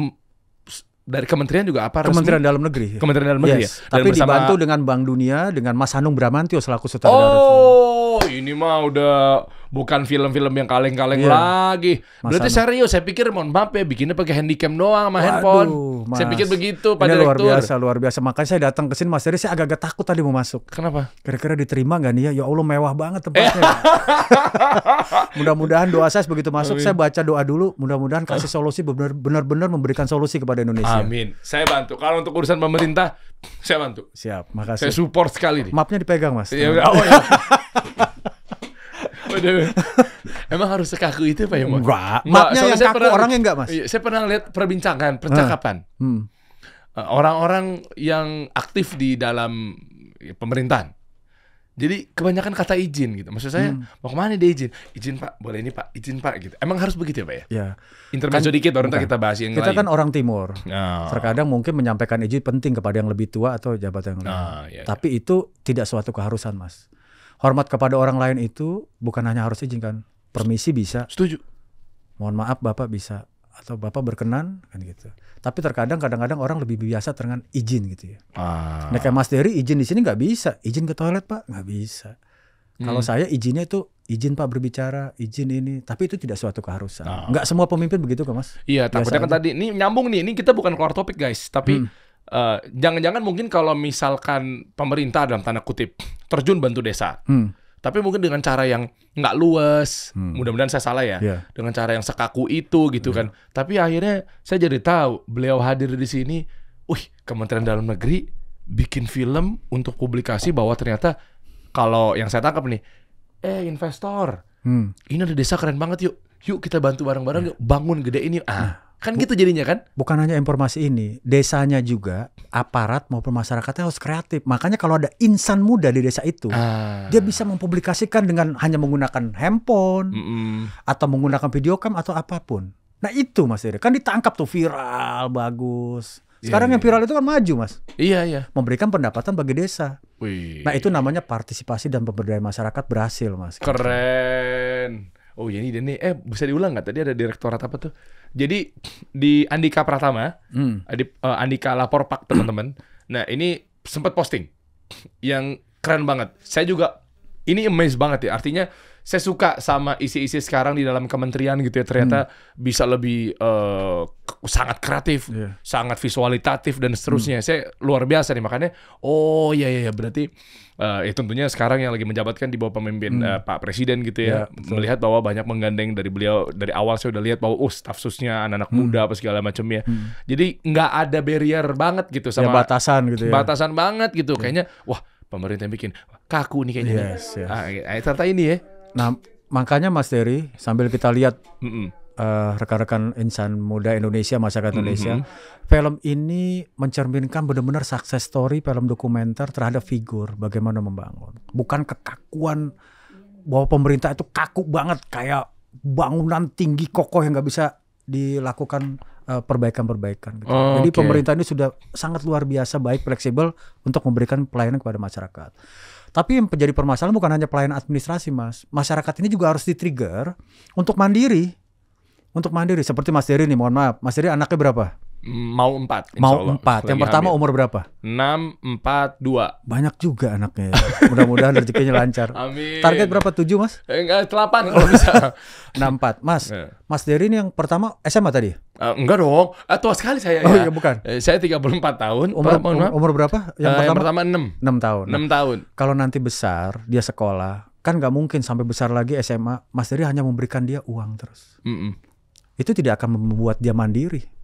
Dari kementerian juga apa? Kementerian Dalam Negeri. Kementerian Dalam Negeri ya. Tapi dibantu dengan Bank Dunia, dengan Mas Hanung Bramantyo selaku sutradara. Oh, ini mah udah bukan film-film yang kaleng-kaleng lagi. Berarti serius. Saya pikir mohon maaf ya, bikinnya pakai handycam doang sama handphone. Mas, saya pikir begitu Pak Direktur. Luar biasa. Makanya saya datang ke sini Mas Dery, saya agak-agak takut tadi mau masuk. Kenapa? Kira-kira diterima nggak nih ya? Ya Allah, mewah banget tempatnya. Mudah-mudahan doa saya begitu masuk, saya baca doa dulu. Mudah-mudahan kasih solusi, benar-benar memberikan solusi kepada Indonesia. Amin. Saya bantu. Kalau untuk urusan pemerintah, saya bantu. Siap, makasih. Saya support sekali nih. Mapnya dipegang Mas. Ya. Emang harus sekaku itu Pak ya? Enggak. Mapnya yang kaku orangnya enggak Mas? Saya pernah lihat perbincangan, percakapan. Orang-orang yang aktif di dalam pemerintahan. Jadi kebanyakan kata izin gitu. Maksud saya mau kemana dia izin? Izin Pak, boleh ini Pak, izin Pak gitu. Emang harus begitu ya Pak ya? Ya. Intermezzo dikit baru kita bahas yang kita lain. Kan orang timur. Terkadang mungkin menyampaikan izin penting kepada yang lebih tua atau jabatan yang lain. Tapi itu tidak suatu keharusan Mas. Hormat kepada orang lain itu bukan hanya harus izin kan. Permisi bisa. Setuju. Mohon maaf Bapak bisa. Atau Bapak berkenan kan gitu. Tapi kadang-kadang orang lebih biasa dengan izin gitu ya. Nah kayak Mas Dery izin di sini nggak bisa. Izin ke toilet Pak nggak bisa. Kalau saya izinnya itu izin Pak berbicara, izin ini. Tapi itu tidak suatu keharusan. Nggak semua pemimpin begitu kan Mas? Iya. Takutnya kan tadi ini nyambung nih. Ini kita bukan keluar topik guys. Tapi jangan-jangan mungkin kalau misalkan pemerintah dalam tanda kutip terjun bantu desa. Tapi mungkin dengan cara yang nggak luas, mudah-mudahan saya salah ya, dengan cara yang sekaku itu gitu kan. Tapi akhirnya saya jadi tahu beliau hadir di sini, Kementerian Dalam Negeri bikin film untuk publikasi bahwa ternyata kalau yang saya tangkap nih, investor, ini ada desa keren banget yuk kita bantu bareng-bareng yuk bangun gede ini. Kan gitu jadinya kan? Bukan hanya informasi ini, desanya juga, aparat maupun masyarakatnya harus kreatif. Makanya kalau ada insan muda di desa itu, dia bisa mempublikasikan dengan hanya menggunakan handphone, atau menggunakan video cam atau apapun. Nah itu Mas Dery, kan ditangkap tuh viral, bagus. Sekarang yang viral itu kan maju Mas. Iya. Memberikan pendapatan bagi desa. Wih. Nah itu namanya partisipasi dan pemberdayaan masyarakat berhasil Mas. Keren. Oh ya ini nih, bisa diulang nggak? Tadi ada direktorat apa tuh? Jadi di Andika Pratama, di Andika Lapor Pak teman-teman. Nah ini sempat posting yang keren banget. Saya juga ini amazed banget ya. Artinya saya suka sama isi-isi sekarang di dalam kementerian gitu ya, ternyata bisa lebih sangat kreatif, sangat visualitatif dan seterusnya. Saya luar biasa nih, makanya iya berarti tentunya sekarang yang lagi menjabatkan di bawah pemimpin Pak Presiden gitu ya, melihat bahwa banyak menggandeng dari beliau. Dari awal saya udah lihat bahwa staff susnya anak-anak muda apa segala macamnya. Jadi nggak ada barrier banget gitu sama batasan gitu ya. Batasan banget gitu. Kayaknya wah, pemerintah bikin kaku nih kayaknya. Ternyata ini ya. Nah, makanya Mas Dery, sambil kita lihat rekan-rekan insan muda Indonesia, masyarakat Indonesia, film ini mencerminkan benar-benar success story film dokumenter terhadap figur bagaimana membangun. Bukan kekakuan bahwa pemerintah itu kaku banget kayak bangunan tinggi kokoh yang nggak bisa dilakukan perbaikan-perbaikan. Gitu. Jadi pemerintah ini sudah sangat luar biasa baik, fleksibel untuk memberikan pelayanan kepada masyarakat. Tapi yang menjadi permasalahan bukan hanya pelayanan administrasi, Mas. Masyarakat ini juga harus di-trigger untuk mandiri. Untuk mandiri. Seperti Mas Dery nih, mohon maaf. Mas Dery anaknya berapa? Mau 4. Mau 4. Yang pertama umur berapa? 6, 4, 2. Banyak juga anaknya. Mudah-mudahan rezekinya lancar. Amin. Target berapa? 7, Mas? Enggak, 8 kalau bisa. 6, 4. Mas, Mas Dery ini yang pertama SMA tadi? Enggak dong. Tua sekali saya ya. Oh iya, bukan. Saya 34 tahun. Umur berapa? Yang pertama 6. 6 tahun. 6 tahun. Kalau nanti besar, dia sekolah, kan nggak mungkin sampai besar lagi SMA, Mas Dery hanya memberikan dia uang terus. Itu tidak akan membuat dia mandiri.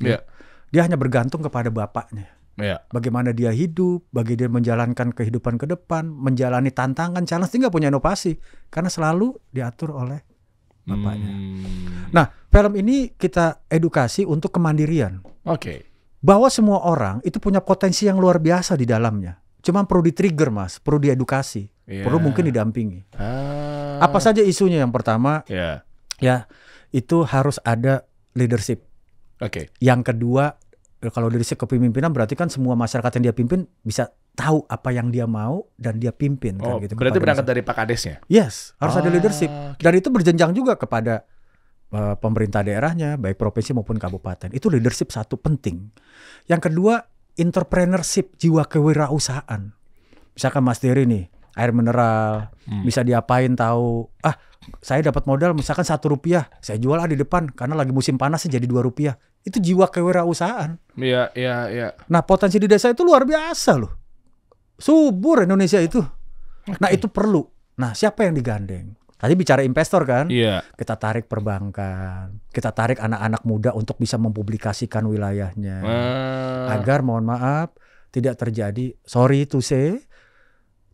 Iya. Dia hanya bergantung kepada bapaknya. Iya. Bagaimana dia hidup, bagaimana dia menjalankan kehidupan ke depan, menjalani tantangan, challenge, dia nggak punya inovasi. Karena selalu diatur oleh bapaknya. Nah, film ini kita edukasi untuk kemandirian. Bahwa semua orang itu punya potensi yang luar biasa di dalamnya. Cuma perlu di-trigger, Mas, perlu diedukasi, perlu mungkin didampingi. Apa saja isunya? Yang pertama, ya itu harus ada leadership. Yang kedua, kalau leadership kepemimpinan berarti kan semua masyarakat yang dia pimpin bisa tahu apa yang dia mau dan dia pimpin. Kan, gitu, berarti berangkat dari Pak Kadesnya? Yes, harus ada leadership. Dan itu berjenjang juga kepada pemerintah daerahnya, baik provinsi maupun kabupaten. Itu leadership satu penting. Yang kedua, entrepreneurship, jiwa kewirausahaan. Misalkan Mas Dery nih, air mineral, bisa diapain tahu. Saya dapat modal misalkan Rp1, saya jual di depan karena lagi musim panas jadi Rp2. Itu jiwa kewirausahaan. Iya. Nah, potensi di desa itu luar biasa loh. Subur Indonesia itu. Nah, itu perlu. Nah, siapa yang digandeng? Tadi bicara investor kan? Iya. Kita tarik perbankan, kita tarik anak-anak muda untuk bisa mempublikasikan wilayahnya. Agar mohon maaf tidak terjadi, sorry to say,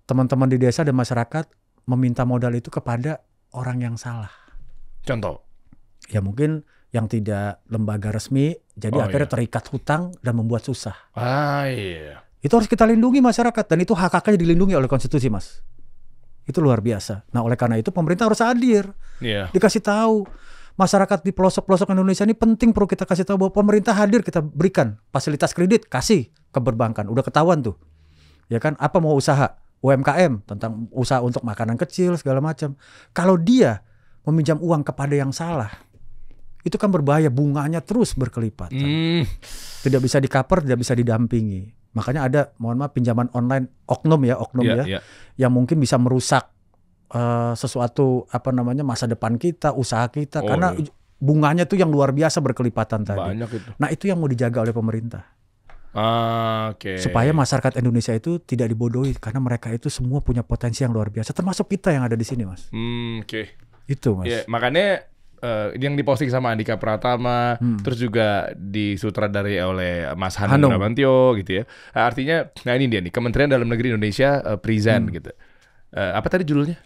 teman-teman di desa dan masyarakat meminta modal itu kepada orang yang salah. Contoh? Ya mungkin yang tidak lembaga resmi, jadi akhirnya terikat hutang dan membuat susah. Iya. Itu harus kita lindungi masyarakat, dan itu hak-haknya dilindungi oleh konstitusi, Mas. Itu luar biasa. Nah, oleh karena itu pemerintah harus hadir. Dikasih tahu. Masyarakat di pelosok-pelosok Indonesia ini penting, perlu kita kasih tahu bahwa pemerintah hadir, kita berikan fasilitas kredit, kasih ke perbankan. Udah ketahuan tuh. Ya kan, apa mau usaha? UMKM, tentang usaha untuk makanan kecil segala macam. Kalau dia meminjam uang kepada yang salah, itu kan berbahaya, bunganya terus berkelipat. Tidak bisa di-cover, tidak bisa didampingi. Makanya ada, mohon maaf, pinjaman online oknum ya, yang mungkin bisa merusak sesuatu masa depan kita, usaha kita, karena bunganya tuh yang luar biasa berkelipatan tadi. Banyak itu. Nah, itu yang mau dijaga oleh pemerintah. Supaya masyarakat Indonesia itu tidak dibodohi, karena mereka itu semua punya potensi yang luar biasa, termasuk kita yang ada di sini, Mas. Itu, Mas. Makanya yang diposting sama Andika Pratama, terus juga disutradari oleh Mas Hanung Bramantyo gitu ya. Artinya, nah ini dia nih, Kementerian Dalam Negeri Indonesia present gitu. Apa tadi judulnya?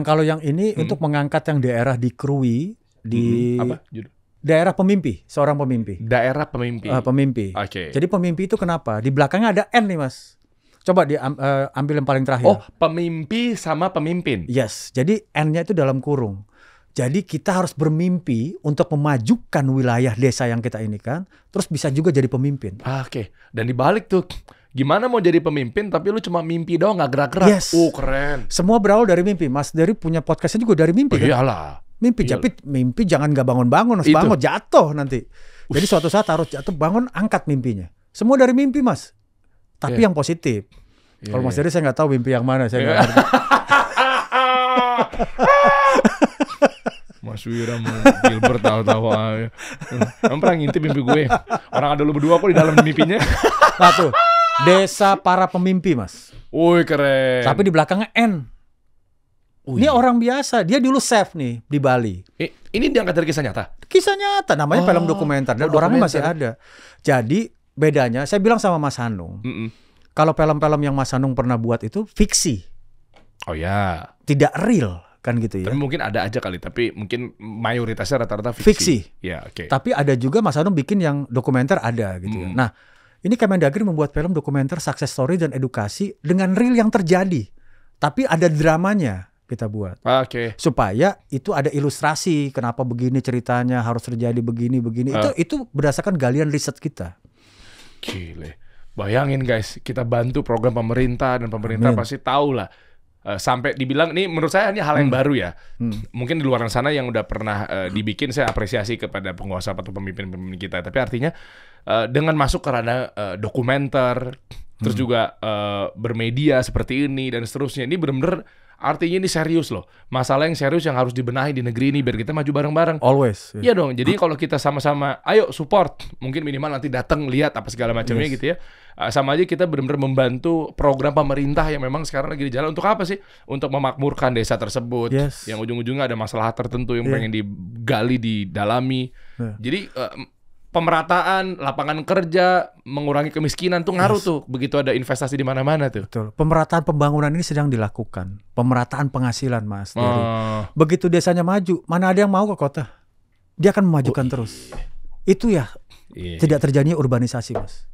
Kalau yang ini untuk mengangkat yang daerah dikerui di apa judul? Daerah pemimpi, seorang pemimpi. Daerah pemimpi. Pemimpi. Jadi pemimpi itu kenapa? Di belakangnya ada N nih, Mas. Coba ambil yang paling terakhir. Pemimpi sama pemimpin. Yes. Jadi N-nya itu dalam kurung. Jadi kita harus bermimpi untuk memajukan wilayah desa yang kita ini kan, terus bisa juga jadi pemimpin. Dan dibalik tuh, gimana mau jadi pemimpin tapi lu cuma mimpi doang, nggak gerak-gerak. Yes. Keren. Semua berawal dari mimpi. Mas Dery punya podcastnya juga dari mimpi kan? Iyalah. Mimpi, mimpi jangan nggak bangun-bangun, harus bangun, jatuh nanti. Jadi suatu saat harus jatuh, bangun, angkat mimpinya. Semua dari mimpi, Mas. Tapi yang positif. Kalau Mas Dery saya nggak tahu mimpi yang mana, saya nggak ngerti. Mas Wira mau Gilbert tahu-tahu aja. Kamu pernah ngintip mimpi gue? Orang ada lu berdua kok di dalam mimpinya. Nah tuh, desa para pemimpi, Mas. Wih, keren. Tapi di belakangnya N. Ini orang biasa, dia dulu chef nih di Bali. Ini diangkat dari kisah nyata? Kisah nyata, namanya film dokumenter dan orangnya masih ada. Jadi bedanya, saya bilang sama Mas Hanung, kalau film-film yang Mas Hanung pernah buat itu fiksi. Oh ya. Tidak real. Kan gitu ya. Tapi mungkin ada aja kali, tapi mungkin mayoritasnya rata-rata fiksi. Ya, oke. Tapi ada juga Mas Hanung bikin yang dokumenter ada gitu ya. Nah, ini Kemendagri membuat film dokumenter success story dan edukasi dengan real yang terjadi. Tapi ada dramanya kita buat. Oke. Supaya itu ada ilustrasi kenapa begini ceritanya, harus terjadi begini. Itu berdasarkan galian riset kita. Gile. Bayangin guys, kita bantu program pemerintah dan pemerintah pasti tahu lah. Sampai dibilang ini menurut saya ini hal yang baru ya. Mungkin di luar sana yang udah pernah dibikin, saya apresiasi kepada penguasa atau pemimpin-pemimpin kita. Tapi artinya dengan masuk ke ranah dokumenter, terus juga bermedia seperti ini dan seterusnya, ini benar-benar artinya ini serius loh. Masalah yang serius yang harus dibenahi di negeri ini biar kita maju bareng-bareng. Always. Iya dong. Jadi kalau kita sama-sama, ayo support, mungkin minimal nanti datang lihat apa segala macamnya gitu ya. Sama aja kita benar-benar membantu program pemerintah yang memang sekarang lagi di jalan. Untuk apa sih? Untuk memakmurkan desa tersebut. Yang ujung-ujungnya ada masalah tertentu yang pengen digali, didalami. Jadi pemerataan lapangan kerja, mengurangi kemiskinan tuh ngaruh tuh begitu ada investasi di mana-mana tuh. Betul. Pemerataan pembangunan ini sedang dilakukan. Pemerataan penghasilan, Mas. Begitu desanya maju, mana ada yang mau ke kota? Dia akan memajukan terus. Itu ya tidak terjadinya urbanisasi, Mas.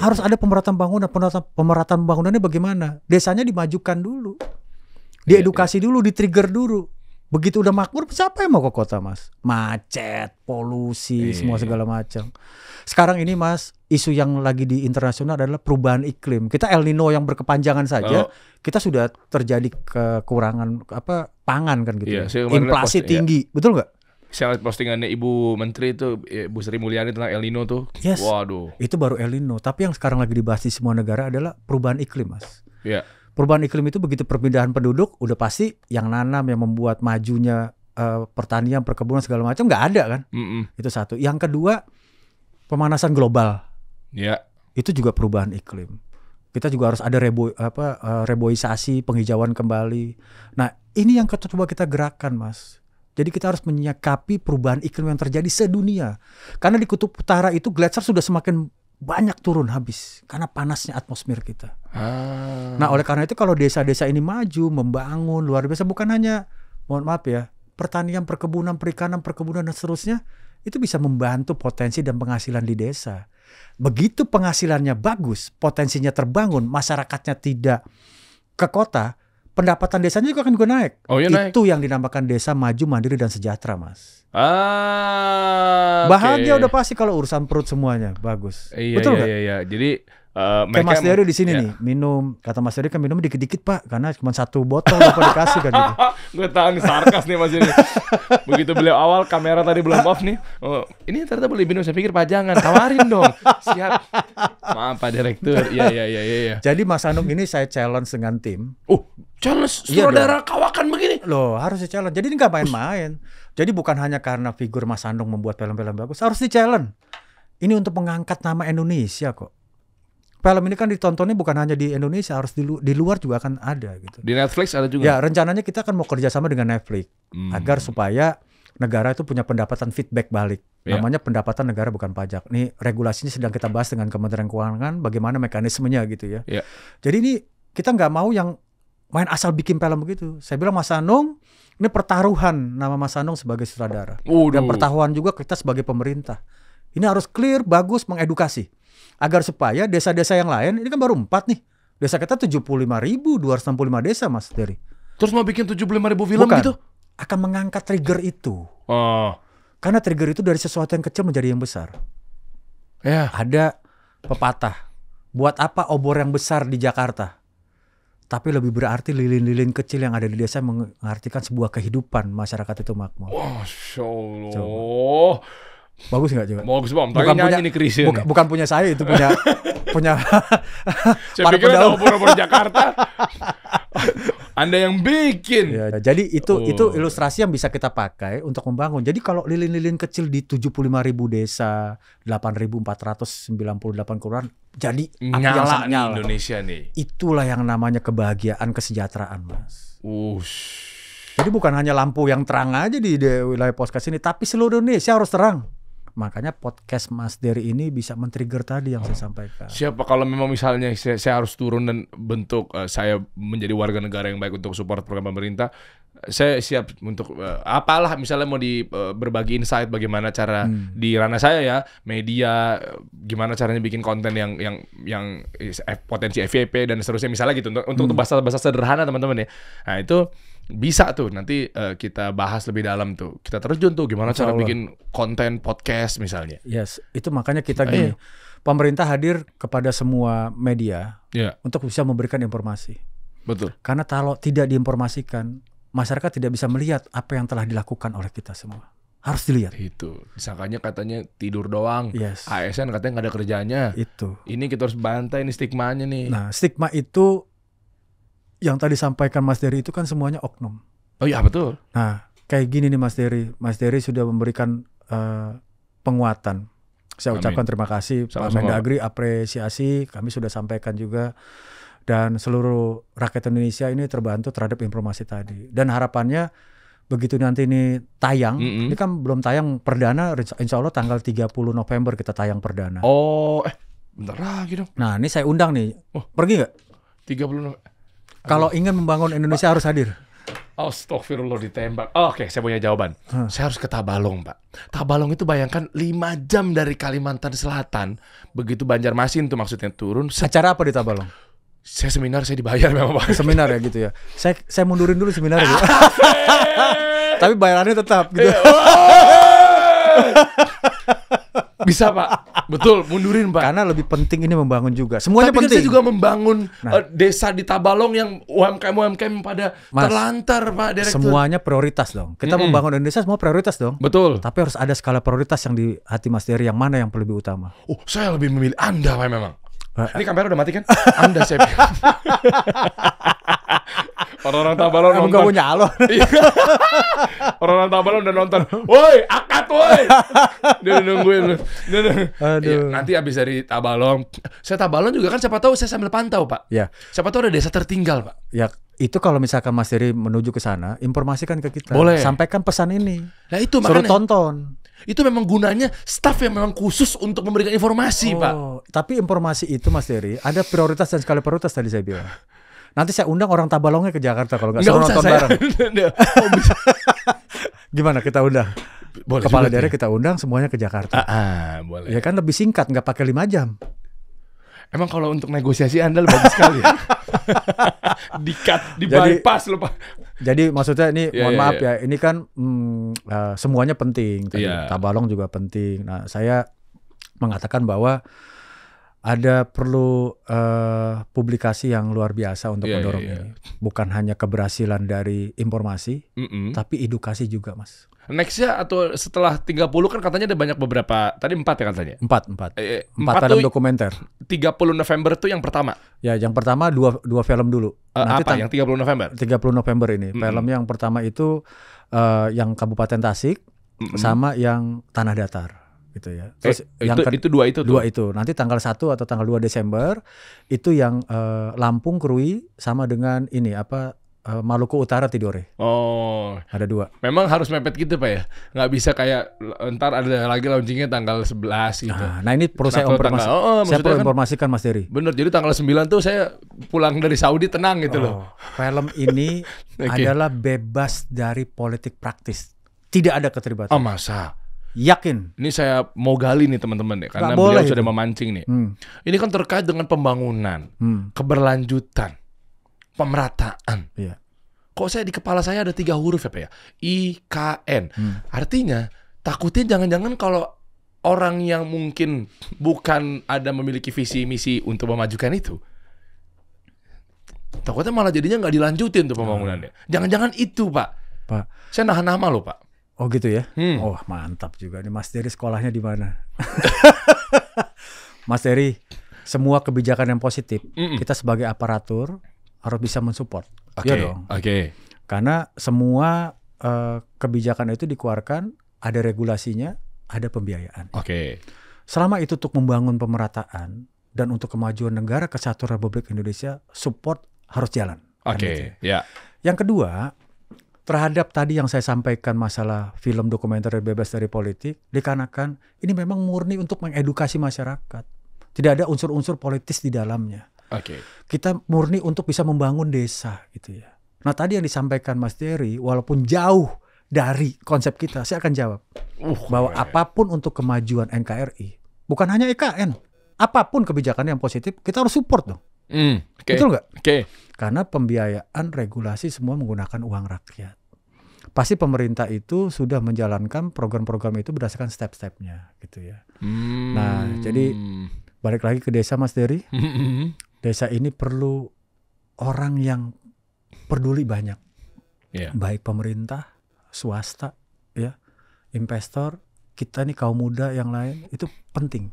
Harus ada pemerataan bangunan. Pemerataan pembangunannya bagaimana? Desanya dimajukan dulu, diedukasi dulu, di-trigger dulu. Begitu udah makmur, siapa yang mau ke kota, Mas? Macet, polusi, semua segala macam. Sekarang ini, Mas, isu yang lagi di internasional adalah perubahan iklim. Kita El Nino yang berkepanjangan saja, kita sudah terjadi kekurangan pangan kan gitu. Inflasi tinggi, betul nggak? Saya lihat postingannya Ibu Menteri itu, Bu Sri Mulyani tentang El Nino tuh. Waduh. Itu baru El Nino. Tapi yang sekarang lagi dibahas di semua negara adalah perubahan iklim, Mas. Perubahan iklim itu begitu perpindahan penduduk, udah pasti yang nanam, yang membuat majunya pertanian, perkebunan segala macam nggak ada kan? Itu satu. Yang kedua, pemanasan global. Itu juga perubahan iklim. Kita juga harus ada reboisasi, penghijauan kembali. Nah, ini yang coba kita gerakan, Mas. Jadi kita harus menyikapi perubahan iklim yang terjadi sedunia. Karena di kutub utara itu gletser sudah semakin banyak turun habis karena panasnya atmosfer kita. Nah, oleh karena itu kalau desa-desa ini maju, membangun luar biasa, bukan hanya, mohon maaf ya, pertanian, perkebunan, perikanan, perkebunan dan seterusnya, itu bisa membantu potensi dan penghasilan di desa. Begitu penghasilannya bagus, potensinya terbangun, masyarakatnya tidak ke kota, pendapatan desanya juga akan naik. Itu yang dinamakan desa maju, mandiri dan sejahtera, Mas. Bahagia udah pasti kalau urusan perut semuanya bagus. Betul nggak? Iya. Jadi kayak Mas Dery di sini nih minum, kata Mas Dery kan minum dikit-dikit Pak, karena cuma 1 botol apa dikasih kan gitu. Gue tahu nih sarkas nih Mas Dery. Begitu beliau awal kamera tadi belum off nih. Ini ternyata boleh minum, saya pikir pajangan, tawarin dong. Siap. Maaf Pak Direktur. Iya. Jadi Mas Hanung ini saya challenge dengan tim. Challenge saudara kawakan begini. Loh, harus di-challenge. Jadi ini nggak main-main. Jadi bukan hanya karena figur Mas Hanung membuat film-film bagus, harus di-challenge. Ini untuk mengangkat nama Indonesia kok. Film ini kan ditontonnya bukan hanya di Indonesia, harus di luar juga akan ada gitu. Di Netflix ada juga? Ya, rencananya kita akan mau kerjasama dengan Netflix. Agar supaya negara itu punya pendapatan feedback balik. Namanya pendapatan negara bukan pajak. Ini regulasinya sedang kita bahas dengan Kementerian Keuangan, bagaimana mekanismenya gitu ya. Jadi ini kita nggak mau yang main asal bikin film begitu. Saya bilang Mas Hanung, ini pertaruhan nama Mas Hanung sebagai sutradara. Dan pertaruhan juga kita sebagai pemerintah. Ini harus clear, bagus, mengedukasi. Agar supaya desa-desa yang lain, ini kan baru 4 nih. Desa kita 75.265 desa, Mas Dery. Terus mau bikin 75.000 film gitu? Akan mengangkat trigger itu. Karena trigger itu dari sesuatu yang kecil menjadi yang besar. Ada pepatah, buat apa obor yang besar di Jakarta? Tapi lebih berarti lilin-lilin kecil yang ada di desa mengartikan sebuah kehidupan masyarakat itu makmur. Masya Allah. Bagus nggak juga? Bagus Bang. Bukan punya saya, itu punya saya pikir ada obor-obor Jakarta. Anda yang bikin. Ya, jadi itu ilustrasi yang bisa kita pakai untuk membangun. Jadi kalau lilin-lilin kecil di 75.000 desa, 8.498 kelurahan, jadi api yang Nyala sangat nih nyala. Indonesia nih. Itulah yang namanya kebahagiaan, kesejahteraan, Mas. Ush. Jadi bukan hanya lampu yang terang aja di wilayah podcast ini, tapi seluruh Indonesia harus terang. Makanya podcast Mas Dery ini bisa men-trigger tadi yang saya sampaikan. Siapa kalau memang misalnya saya harus turun dan bentuk saya menjadi warga negara yang baik untuk support program pemerintah, saya siap untuk apalah misalnya mau berbagi insight bagaimana cara di ranah saya ya, media gimana caranya bikin konten yang potensi FYP dan seterusnya misalnya gitu untuk bahasa sederhana teman-teman ya. Nah, itu bisa tuh nanti kita bahas lebih dalam tuh. Kita terjun tuh gimana cara bikin konten podcast misalnya. Yes, itu makanya kita gini. Pemerintah hadir kepada semua media untuk bisa memberikan informasi. Betul. Karena kalau tidak diinformasikan, masyarakat tidak bisa melihat apa yang telah dilakukan oleh kita semua. Harus dilihat. Itu. Disangkanya katanya tidur doang. Yes. ASN katanya nggak ada kerjanya. Itu. Ini kita harus bantai ini stigmanya nih. Nah, stigma itu yang tadi sampaikan Mas Dery itu kan semuanya oknum. Oh iya betul. Nah, kayak gini nih Mas Dery. Mas Dery sudah memberikan penguatan. Saya ucapkan terima kasih Pak Mendagri, apresiasi. Kami sudah sampaikan juga. Dan seluruh rakyat Indonesia ini terbantu terhadap informasi tadi. Dan harapannya begitu nanti ini tayang, ini kan belum tayang perdana, insya Allah tanggal 30 November kita tayang perdana. Oh, bentar lagi dong. Nah, ini saya undang nih. Pergi nggak? 30 November. Kalau ingin membangun Indonesia harus hadir. Astagfirullah ditembak. Oke, saya punya jawaban. Saya harus ke Tabalong, Pak. Tabalong itu bayangkan 5 jam dari Kalimantan Selatan. Begitu Banjarmasin tuh maksudnya turun. Acara apa di Tabalong? Saya seminar, saya dibayar memang, Pak. Seminar ya gitu ya. Saya mundurin dulu seminar gitu. Tapi bayarannya tetap gitu. Bisa Pak, betul mundurin Pak. Karena lebih penting ini membangun juga. Semuanya tapi penting. Kan saya juga membangun desa di Tabalong yang UMKM pada terlantar Pak Direktur. Semuanya prioritas dong. Kita membangun Indonesia semua prioritas dong. Betul. Tapi harus ada skala prioritas yang di hati Mas Dery yang mana yang lebih utama. Oh, saya lebih memilih Anda Pak memang. Ini kamera udah mati kan? Anda saya. Orang-orang Tabalong nonton. Kamu nyalon. Orang-orang Tabalong udah nonton. Woi, akad woi. Dia nungguin. Aduh. Nanti abis dari Tabalong, saya Tabalong juga kan siapa tahu saya sambil pantau Pak. Ya. Siapa tahu ada desa tertinggal Pak. Ya, itu kalau misalkan Mas Dery menuju ke sana, informasikan ke kita. Boleh. Sampaikan pesan ini. Nah itu suruh makanya. tonton. Itu memang gunanya staff yang memang khusus untuk memberikan informasi Pak. Tapi informasi itu Mas Dery ada prioritas dan skala prioritas tadi saya bilang. Nanti saya undang orang Tabalongnya ke Jakarta kalau nggak suruh nonton bareng. Gimana kita undang? Boleh kepala daerah kita undang semuanya ke Jakarta. Boleh. Ya kan lebih singkat, nggak pakai 5 jam. Emang kalau untuk negosiasi Anda bagus sekali ya? Di bypass loh Pak. Jadi maksudnya ini mohon maaf ya, ini kan semuanya penting. Tabalong juga penting. Nah, saya mengatakan bahwa ada perlu publikasi yang luar biasa untuk mendorong ini. Bukan hanya keberhasilan dari informasi, tapi edukasi juga, Mas. Nextnya atau setelah 30 kan katanya ada banyak beberapa, tadi 4 ya katanya? 4 film dokumenter. 30 November tuh yang pertama? Ya, yang pertama dua film dulu. Nanti apa yang 30 November? 30 November ini. Film yang pertama itu yang Kabupaten Tasik sama yang Tanah Datar. Gitu ya. Terus dua itu. Nanti tanggal 1 atau tanggal 2 Desember itu yang Lampung Krui sama dengan ini Maluku Utara Tidore. Oh, ada 2. Memang harus mepet gitu Pak ya. Nggak bisa kayak ntar ada lagi launchingnya tanggal 11 gitu. Nah ini perlu saya informasikan Mas Dery. Bener, jadi tanggal 9 tuh saya pulang dari Saudi tenang gitu loh. Film ini adalah bebas dari politik praktis. Tidak ada keterlibatan. Oh masa? Yakin. Ini saya mau gali nih teman-teman ya, karena beliau sudah memancing nih. Ini kan terkait dengan pembangunan, keberlanjutan, pemerataan. Iya. Kok saya di kepala saya ada 3 huruf ya Pak ya? IKN. Artinya takutnya jangan-jangan kalau orang yang mungkin bukan ada memiliki visi misi untuk memajukan itu, takutnya malah jadinya nggak dilanjutin tuh pembangunannya. Jangan-jangan itu Pak. Saya nahan nama loh Pak. Oh gitu ya? Oh mantap juga nih Mas Dery, sekolahnya di mana? Mas Dery, semua kebijakan yang positif kita sebagai aparatur harus bisa mensupport. Oke. Ya dong. Oke. Karena semua kebijakan itu dikeluarkan, ada regulasinya, ada pembiayaan. Oke. Selama itu untuk membangun pemerataan dan untuk kemajuan negara kesatuan Republik Indonesia, support harus jalan. Oke. Ya. Yang kedua, terhadap tadi yang saya sampaikan masalah film dokumenter bebas dari politik, dikarenakan ini memang murni untuk mengedukasi masyarakat. Tidak ada unsur-unsur politis di dalamnya. Oke. Kita murni untuk bisa membangun desa gitu ya. Nah tadi yang disampaikan Mas Dery, walaupun jauh dari konsep kita, saya akan jawab bahwa apapun untuk kemajuan NKRI, bukan hanya EKN, apapun kebijakan yang positif, kita harus support dong. Okay. Betul nggak? Oke. Karena pembiayaan regulasi semua menggunakan uang rakyat. Pasti pemerintah itu sudah menjalankan program-program itu berdasarkan step-stepnya gitu ya. Nah jadi balik lagi ke desa Mas Dery, desa ini perlu orang yang peduli banyak, baik pemerintah, swasta, ya, investor, kita nih kaum muda yang lain itu penting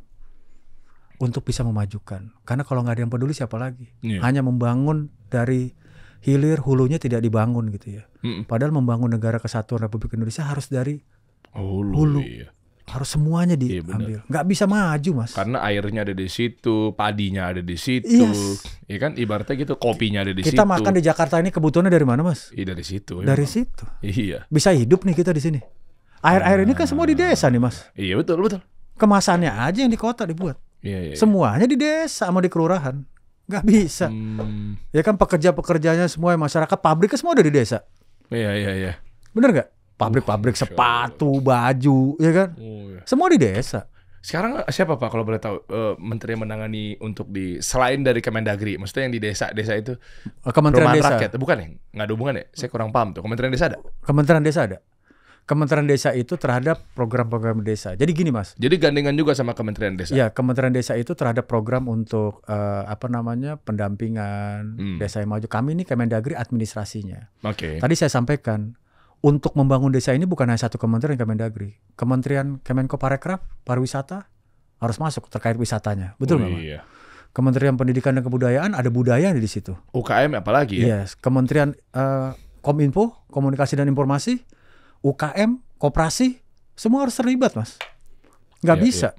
untuk bisa memajukan. Karena kalau nggak ada yang peduli siapa lagi? Hanya membangun dari hilir, hulunya tidak dibangun gitu ya. Padahal membangun negara kesatuan Republik Indonesia harus dari hulu. Harus semuanya diambil. Nggak bisa maju Mas. Karena airnya ada di situ, padinya ada di situ. Ya kan ibaratnya gitu, kopinya ada di situ. Kita makan di Jakarta ini kebutuhannya dari mana Mas? Iya dari situ. Dari situ. Iya. Bisa hidup nih kita di sini. Air-air ini kan semua di desa nih Mas. Iya betul. Kemasannya aja yang di kota dibuat. Iya. Semuanya di desa sama di kelurahan. Nggak bisa. Ya kan pekerja-pekerjanya semua masyarakat, pabriknya semua ada di desa. Iya. Bener nggak? Pabrik-pabrik sepatu, baju, ya kan? Semua di desa. Sekarang siapa Pak kalau boleh tahu menteri yang menangani untuk selain dari Kemendagri, maksudnya yang di desa itu Kementerian Perumahan Desa. Rakyat, bukan ya? Nggak ada hubungan ya? Saya kurang paham tuh. Kementerian Desa ada? Kementerian Desa ada. Kementerian Desa itu terhadap program-program desa. Jadi gini Mas. Jadi gandengan juga sama Kementerian Desa. Ya, Kementerian Desa itu terhadap program untuk pendampingan desa yang maju. Kami ini Kemendagri administrasinya. Oke. Tadi saya sampaikan untuk membangun desa ini bukan hanya satu kementerian Kemendagri. Kementerian Kemenko Parekraf, pariwisata harus masuk terkait wisatanya. Betul nggak Pak? Iya. Kementerian Pendidikan dan Kebudayaan ada budaya di situ. UKM apalagi ya? Yes. Kementerian Kominfo, Komunikasi dan Informasi, UKM, Koperasi, semua harus terlibat Mas. Nggak bisa.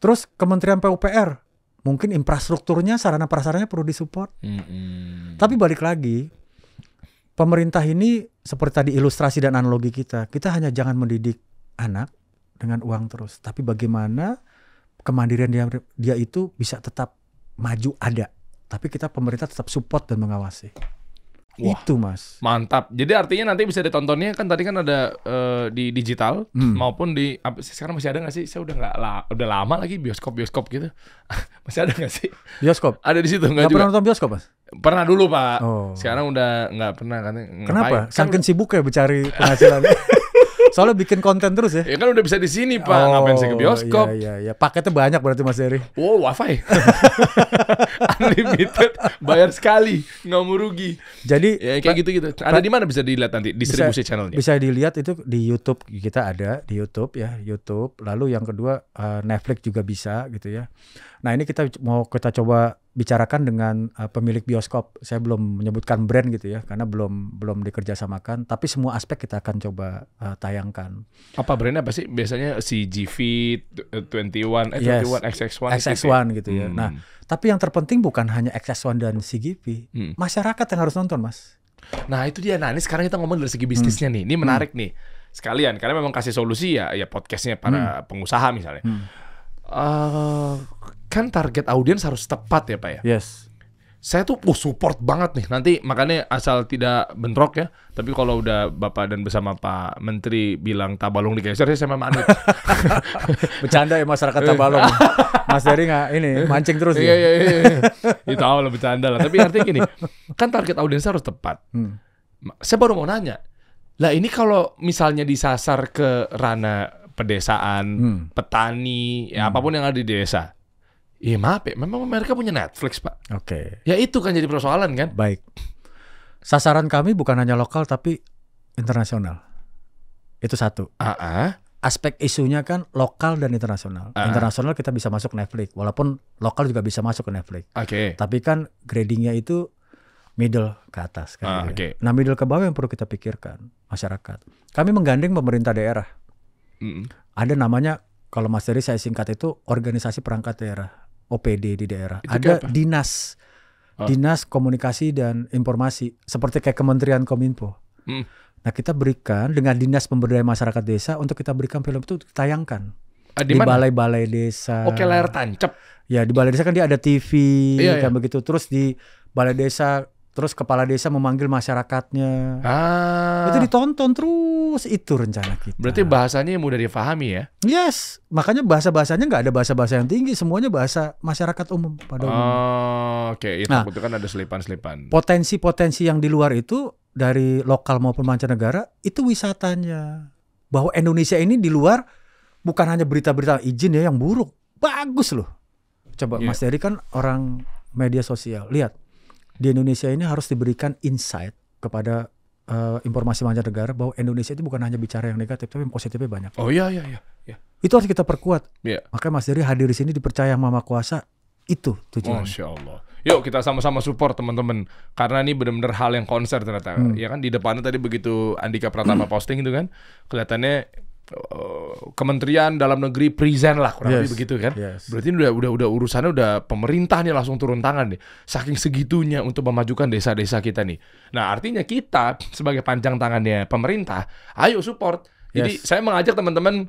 Terus Kementerian PUPR, mungkin infrastrukturnya, sarana prasarannya perlu disupport. Tapi balik lagi, pemerintah ini seperti tadi ilustrasi dan analogi kita hanya jangan mendidik anak dengan uang terus, tapi bagaimana kemandirian dia itu bisa tetap maju ada, tapi kita pemerintah tetap support dan mengawasi. Wah, itu Mas. Mantap. Jadi artinya nanti bisa ditontonnya kan tadi kan ada di digital maupun di sekarang masih ada nggak sih? Saya udah lama lagi bioskop gitu. Masih ada nggak sih? Bioskop? Ada di situ nggak pernah nonton bioskop Mas? Pernah dulu Pak. Oh. Sekarang udah nggak pernah kan? Kenapa? Saking sibuk ya mencari penghasilan. Soalnya bikin konten terus ya. Ya kan udah bisa di sini Pak. Ngapain saya ke bioskop? Iya. Paketnya banyak berarti Mas Dery. Wow, wifi. Unlimited, bayar sekali, nggak mau rugi. Jadi ya kayak gitu-gitu. Ada di mana bisa dilihat nanti distribusi channelnya? Bisa dilihat itu di YouTube, kita ada di YouTube ya, YouTube. Lalu yang kedua Netflix juga bisa gitu ya. Nah ini kita coba bicarakan dengan pemilik bioskop. Saya belum menyebutkan brand gitu ya, karena belum dikerjasamakan. Tapi semua aspek kita akan coba tayangkan. Apa brandnya apa sih? Biasanya CGV 21, yes. 21 XX1, XX1 gitu ya. Nah, tapi yang terpenting bukan hanya XX1 dan CGV, masyarakat yang harus nonton Mas. Nah itu dia. Nah ini sekarang kita ngomong dari segi bisnisnya nih. Ini menarik nih. Sekalian karena memang kasih solusi ya podcastnya para pengusaha misalnya. Kan target audiens harus tepat ya Pak ya. Yes. Saya tuh support banget nih. Nanti makanya asal tidak bentrok ya. Tapi kalau udah Bapak dan bersama Pak Menteri bilang Tabalong digeser, saya memang manut. Bercanda ya masyarakat Tabalong. Mas Dery nggak ini mancing terus ya. Iya. Itu awal bercanda lah. Tapi artinya gini, kan target audiens harus tepat. Saya baru mau nanya. Lah ini kalau misalnya disasar ke ranah pedesaan, petani, ya apapun yang ada di desa. Iya maaf ya, memang mereka punya Netflix Pak. Oke. Ya itu kan jadi persoalan kan. Baik. Sasaran kami bukan hanya lokal tapi internasional. Itu satu. Aspek isunya kan lokal dan internasional. Internasional kita bisa masuk Netflix, walaupun lokal juga bisa masuk ke Netflix. Oke. Tapi kan gradingnya itu middle ke atas kan. Gitu. Okay. Nah middle ke bawah yang perlu kita pikirkan masyarakat. Kami menggandeng pemerintah daerah. Ada namanya, kalau Mas Dery saya singkat itu organisasi perangkat daerah, OPD di daerah. Itu ada dinas, dinas komunikasi dan informasi seperti kayak Kementerian Kominfo. Nah kita berikan dengan dinas pemberdayaan masyarakat desa untuk kita berikan film itu ditayangkan di balai-balai desa. Oke, layar tancap. Ya di balai desa kan dia ada TV kan begitu. Terus di balai desa, terus kepala desa memanggil masyarakatnya. Itu ditonton terus, itu rencana kita. Berarti bahasanya mudah difahami ya? Yes, makanya bahasa-bahasanya nggak ada bahasa-bahasa yang tinggi, semuanya bahasa masyarakat umum pada umumnya. Oke, itu kan ada selipan-selipan. Potensi-potensi yang di luar itu dari lokal maupun mancanegara itu wisatanya. Bahwa Indonesia ini di luar bukan hanya berita-berita izin ya yang buruk, bagus loh. Coba Mas Dery kan orang media sosial, lihat di Indonesia ini harus diberikan insight kepada informasi mancanegara bahwa Indonesia itu bukan hanya bicara yang negatif, tapi yang positifnya banyak. Oh iya. Itu harus kita perkuat. Yeah. Makanya Mas Dery hadir di sini dipercaya sama Maha Kuasa, itu tujuannya. Masya Allah. Yuk kita sama-sama support teman-teman, karena ini benar-benar hal yang konser ternyata. Ya kan di depannya tadi begitu Andika Pratama posting itu kan, kelihatannya Kementerian Dalam Negeri present lah kurang lebih begitu kan. Berarti udah urusannya udah pemerintah nih langsung turun tangan nih. Saking segitunya untuk memajukan desa-desa kita nih. Nah, artinya kita sebagai panjang tangannya pemerintah, ayo support. Jadi saya mengajak teman-teman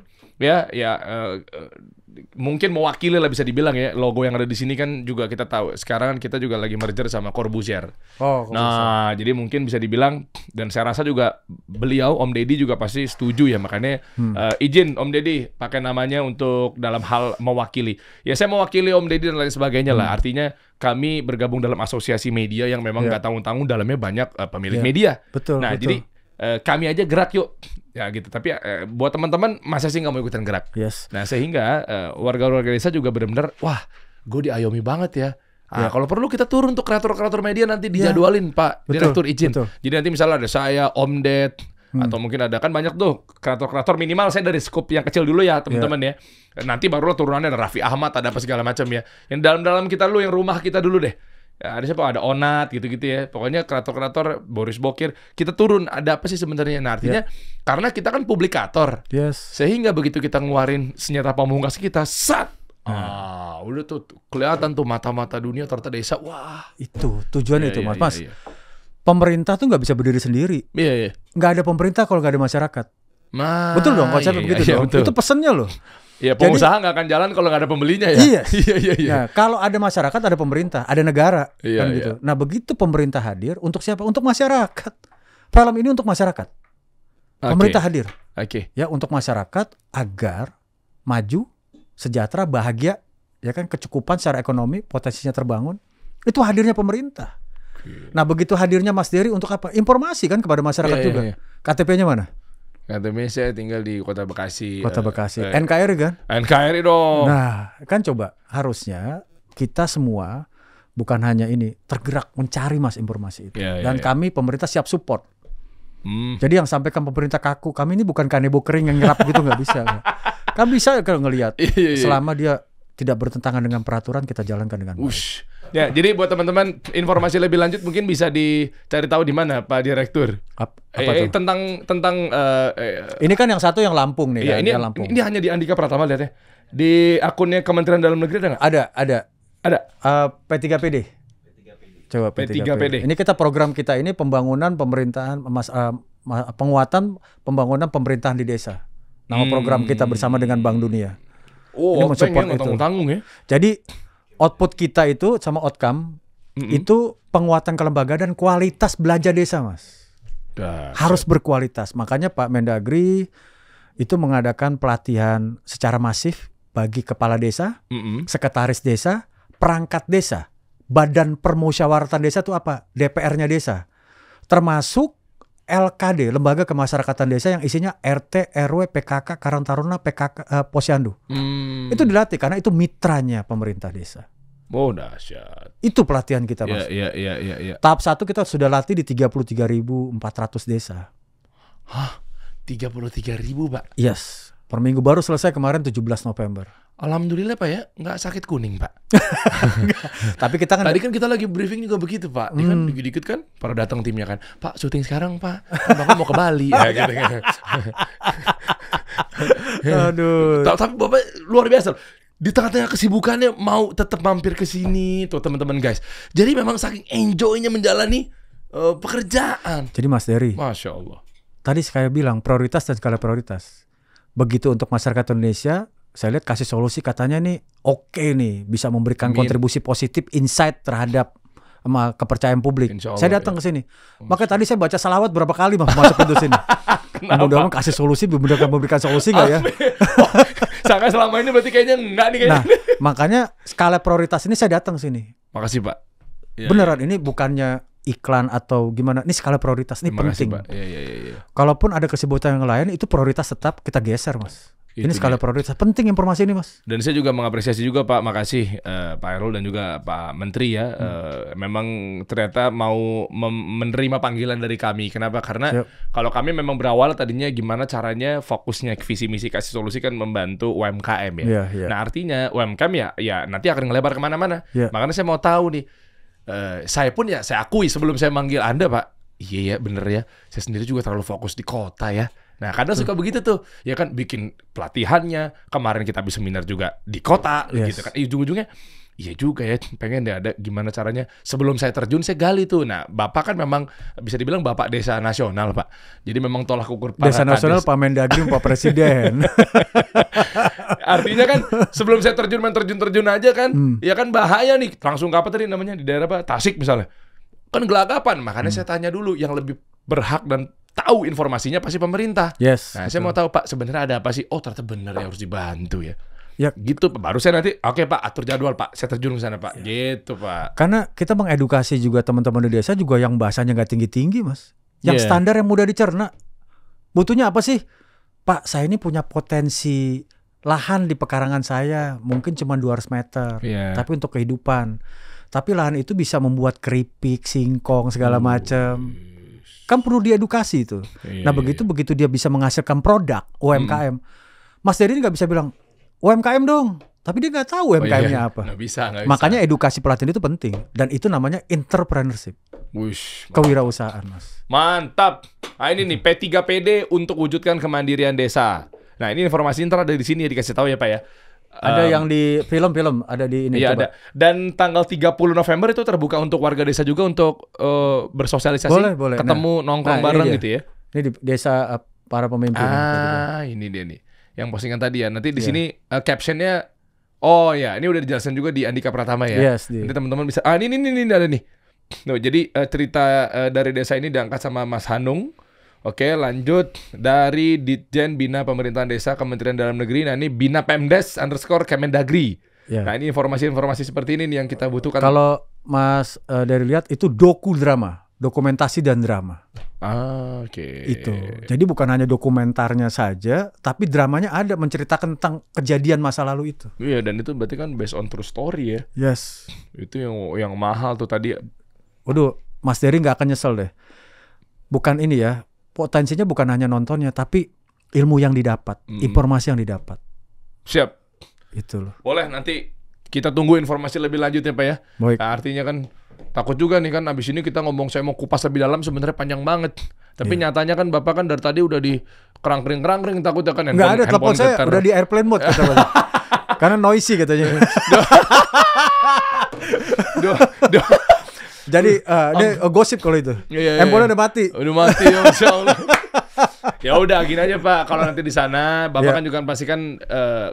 mungkin mewakili lah bisa dibilang ya, logo yang ada di sini kan juga kita tahu sekarang kan kita juga lagi merger sama Corbusier. Nah jadi mungkin bisa dibilang, dan saya rasa juga beliau Om Deddy juga pasti setuju ya, makanya izin Om Deddy pakai namanya untuk dalam hal mewakili. Ya saya mewakili Om Deddy dan lain sebagainya lah. Artinya kami bergabung dalam asosiasi media yang memang nggak tanggung-tanggung, dalamnya banyak pemilik media. Betul. Jadi kami aja gerak yuk. Ya gitu, tapi buat teman-teman masa sih nggak mau ikutan gerak? Nah sehingga warga-warga desa juga benar-benar, wah gue diayomi banget ya. Kalau perlu kita turun untuk kreator-kreator media nanti dijadwalin Pak Direktur izin. Jadi nanti misalnya ada saya, Om Ded, atau mungkin ada kan banyak tuh kreator-kreator, minimal saya dari skup yang kecil dulu ya teman-teman ya. Nanti barulah turunannya ada Raffi Ahmad, ada apa segala macam ya. Yang dalam-dalam kita dulu, yang rumah kita dulu deh. Ya, ada siapa? Ada Onat gitu-gitu ya. Pokoknya kreator-kreator, Boris Bokir, kita turun. Ada apa sih sebenarnya? Nah artinya karena kita kan publikator, sehingga begitu kita ngeluarin senjata pamungkas kita, udah tuh kelihatan tuh mata-mata dunia ternyata desa. Wah, itu tujuannya itu Mas. Pemerintah tuh nggak bisa berdiri sendiri. Nggak ada pemerintah kalau nggak ada masyarakat. Betul dong konsepnya begitu dong. Betul. Itu pesennya loh. Ya pengusaha nggak akan jalan kalau nggak ada pembelinya ya. Iya. Nah, kalau ada masyarakat, ada pemerintah, ada negara, kan gitu. Nah begitu pemerintah hadir, untuk siapa? Untuk masyarakat. Film ini untuk masyarakat. Pemerintah hadir. Ya untuk masyarakat agar maju, sejahtera, bahagia, ya kan, kecukupan secara ekonomi, potensinya terbangun. Itu hadirnya pemerintah. Nah begitu hadirnya Mas Dery untuk apa? Informasi kan kepada masyarakat juga. KTP-nya mana? KTP saya tinggal di Kota Bekasi. Kota Bekasi. NKRI kan? NKRI dong. Nah, kan coba harusnya kita semua bukan hanya ini tergerak mencari Mas informasi itu. Dan kami pemerintah siap support. Jadi yang sampaikan pemerintah kaku, kami ini bukan kanebo kering yang nyerap gitu, nggak bisa. Kami bisa kalau ngelihat selama dia tidak bertentangan dengan peraturan, kita jalankan dengan baik. Ya, jadi buat teman-teman informasi lebih lanjut mungkin bisa dicari tahu di mana Pak Direktur. Apa tentang ini kan yang satu yang Lampung nih. Ini Lampung. Ini hanya di Andika Pratama, lihat ya. Di akunnya Kementerian Dalam Negeri ada nggak? Ada. P3PD. Coba P3PD. Ini kita program kita ini pembangunan pemerintahan, penguatan pembangunan pemerintahan di desa. Nama program kita bersama dengan Bank Dunia. Ini mensupport itu. Tanggung ya. Jadi output kita itu sama outcome itu penguatan kelembagaan dan kualitas belanja desa, Mas. Harus berkualitas. Makanya Pak Mendagri itu mengadakan pelatihan secara masif bagi kepala desa, sekretaris desa, perangkat desa, badan permusyawaratan desa itu apa? DPR-nya desa. Termasuk LKD, Lembaga Kemasyarakatan Desa, yang isinya RT, RW, PKK, Karang Taruna, PKK, Posyandu. Itu dilatih karena itu mitranya pemerintah desa. Oh dahsyat. Itu pelatihan kita, Mas. Iya. Tahap 1 kita sudah latih di 33.400 desa. Hah? 33.000, Pak? Yes. Per minggu, baru selesai kemarin 17 November. Alhamdulillah Pak ya, nggak sakit kuning Pak. Tapi kita kan Tadi kan kita lagi briefing juga begitu Pak. Dia kan dikit-dikit kan pada datang timnya kan. Pak syuting sekarang Pak. Kan Bapak mau ke Bali. Ya gitu kan. aduh. Tapi Bapak luar biasa. Di tengah-tengah kesibukannya mau tetap mampir ke sini tuh teman-teman guys. Jadi memang saking enjoynya menjalani pekerjaan. Jadi Mas Dery, Masya Allah. tadi saya bilang prioritas dan skala prioritas. Begitu untuk masyarakat Indonesia, saya lihat kasih solusi katanya nih oke nih, bisa memberikan Amin. kontribusi positif, insight terhadap kepercayaan publik. Insya Allah, Saya datang ya. ke sini. Maka tadi saya baca salawat berapa kali masuk pintu sini. Mudah-mudahan kasih solusi, mudah-mudahan memberikan solusi nggak ya? Sangat selama ini berarti kayaknya enggak nih kayaknya. Nah, makanya skala prioritas ini saya datang sini. Makasih Pak. Ya, Beneran ini bukannya iklan atau gimana? Ini skala prioritas, ini Makasih penting. Pak. Iya. Kalaupun ada kesibukan yang lain, itu prioritas tetap kita geser, Mas. Itu Ini skala dia. prioritas. Penting informasi ini, Mas. Dan saya juga mengapresiasi juga Pak, makasih Pak Errol dan juga Pak Menteri ya. Memang ternyata mau menerima panggilan dari kami. Kenapa? Karena Siap. kalau kami memang berawal tadinya gimana caranya fokusnya visi misi kasih solusi kan membantu UMKM ya. Iya, iya. Nah artinya UMKM ya nanti akan ngelebar kemana-mana. Iya. Makanya saya mau tahu nih. Saya pun ya saya akui sebelum saya manggil Anda Pak. Iya ya bener ya. Saya sendiri juga terlalu fokus di kota ya. Nah kadang suka begitu tuh. Ya kan bikin pelatihannya. Kemarin kita habis seminar juga di kota Yes. gitu kan. Ujung-ujungnya iya juga ya pengen deh ada gimana caranya. Sebelum saya terjun saya gali tuh. Nah Bapak kan memang bisa dibilang Bapak Desa Nasional Pak. Jadi memang tolak ukur para Desa Nasional, kades. Pak Mendagri, Pak Presiden. Artinya kan sebelum saya terjun main terjun aja kan, ya kan bahaya nih. Langsung ke apa tadi namanya di daerah apa? Tasik misalnya. Kan gelagapan. Makanya saya tanya dulu yang lebih berhak dan tahu informasinya pasti pemerintah. Yes. Nah, saya mau tahu Pak sebenarnya ada apa sih? Oh, ternyata benar ya harus dibantu ya. Ya, Gitu baru saya nanti oke Pak atur jadwal Pak. Saya terjun ke sana Pak. Gitu Pak. karena kita mengedukasi juga teman-teman di desa juga yang bahasanya nggak tinggi-tinggi, Mas. Yang Iya. standar yang mudah dicerna. Butuhnya apa sih? Pak, saya ini punya potensi lahan di pekarangan saya mungkin cuma 200 meter. Iya. Tapi untuk kehidupan. Tapi lahan itu bisa membuat keripik, singkong, segala macam. Kan perlu diedukasi itu. Iya, Nah begitu dia bisa menghasilkan produk UMKM, Mas Dery nggak bisa bilang UMKM dong, tapi dia nggak tahu UMKM-nya apa. Nggak bisa. Makanya edukasi pelatihan itu penting dan itu namanya entrepreneurship, Wush, kewirausahaan, Mas. mantap. Nah ini nih P3PD untuk wujudkan kemandirian desa. Nah ini informasi ntar ada di sini ya dikasih tahu ya Pak ya. Ada yang di film-film, ada di ini. Iya coba. ada. Dan tanggal 30 November itu terbuka untuk warga desa juga untuk bersosialisasi, Boleh. ketemu nongkrong Nah, bareng ini dia. gitu ya. Ini di desa para pemimpin. Ini dia nih. Yang postingan tadi ya. Nanti di sini captionnya oh ya, ini udah dijelasin juga di Andika Pratama ya. Yes, di- Nanti teman-teman bisa ini ada nih. Nah, jadi cerita dari desa ini diangkat sama Mas Hanung. Oke, lanjut dari Ditjen Bina Pemerintahan Desa Kementerian Dalam Negeri. Nah, ini Bina Pemdes _ Kemendagri. Ya. Nah, ini informasi-informasi seperti ini nih yang kita butuhkan. Kalau Mas dari lihat itu dokudrama, dokumentasi dan drama. Oke. Itu. Jadi bukan hanya dokumentarnya saja, tapi dramanya ada menceritakan tentang kejadian masa lalu itu. Iya, dan itu berarti kan based on true story ya. Yes. Itu yang mahal tuh tadi. Waduh, Mas Dery nggak akan nyesel deh. Bukan ini ya, potensinya bukan hanya nontonnya, tapi ilmu yang didapat, informasi yang didapat. Siap. Itu loh. Boleh nanti kita tunggu informasi lebih lanjut ya Pak ya. Baik. Nah, artinya kan takut juga nih kan abis ini kita ngomong saya mau kupas lebih dalam sebenarnya panjang banget. Tapi nyatanya kan Bapak kan dari tadi udah di kerangkring takutnya kan Nggak ada, telepon saya getar. udah di airplane mode kata Bapak. Karena noisy katanya. Duh. Jadi ini gosip kalau itu. Iya. Handphone udah mati. Udah mati ya Masya Allah. Ya udah gini aja Pak, kalau nanti di sana Bapak Ya. kan juga pasti kan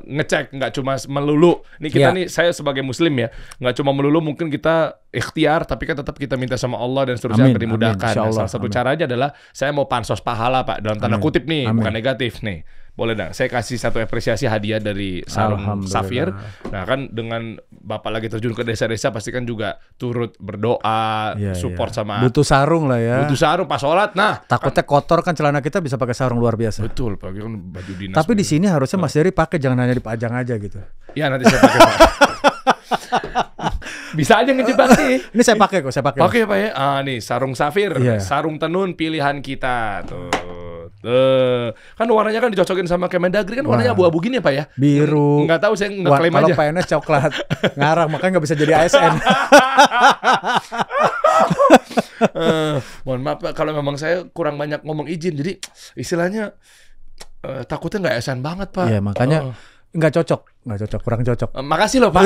ngecek, nggak cuma melulu. Nih kita Ya. nih saya sebagai muslim ya, nggak cuma melulu mungkin kita ikhtiar, tapi kan tetap kita minta sama Allah dan seterusnya Amin, agar dimudahkan. amin, insya Nah, Allah, salah satu amin. caranya adalah saya mau pansos pahala Pak, dalam tanda Amin. kutip nih, Amin. bukan negatif nih. Boleh dong, saya kasih satu apresiasi hadiah dari sarung Alhamdulillah. safir. Nah kan dengan Bapak lagi terjun ke desa-desa pasti kan juga turut berdoa, Iya, support iya. sama Butuh sarung lah ya. butuh sarung pas sholat. Nah Takutnya kotor kan celana kita bisa pakai sarung luar biasa. betul Pak, kan baju dinas. Tapi di sini harusnya Mas Dery pakai, jangan hanya dipajang aja gitu. Ya nanti saya pakai Pak. Bisa aja ngejebak sih. Ini saya pakai kok, saya pakai. Oke Pak ya. Nih sarung safir, Iya. sarung tenun pilihan kita tuh. Kan warnanya kan dicocokin sama Kemendagri kan warnanya abu-abu gini ya Pak ya? Biru. Nggak tahu, saya ngeklaim Kalau aja. PNS coklat. Ngarang, makanya nggak bisa jadi ASN. Mohon maaf Pak, kalau memang saya kurang banyak ngomong izin, jadi istilahnya takutnya nggak ASN banget Pak. Iya, makanya nggak cocok, kurang cocok. Makasih loh Pak.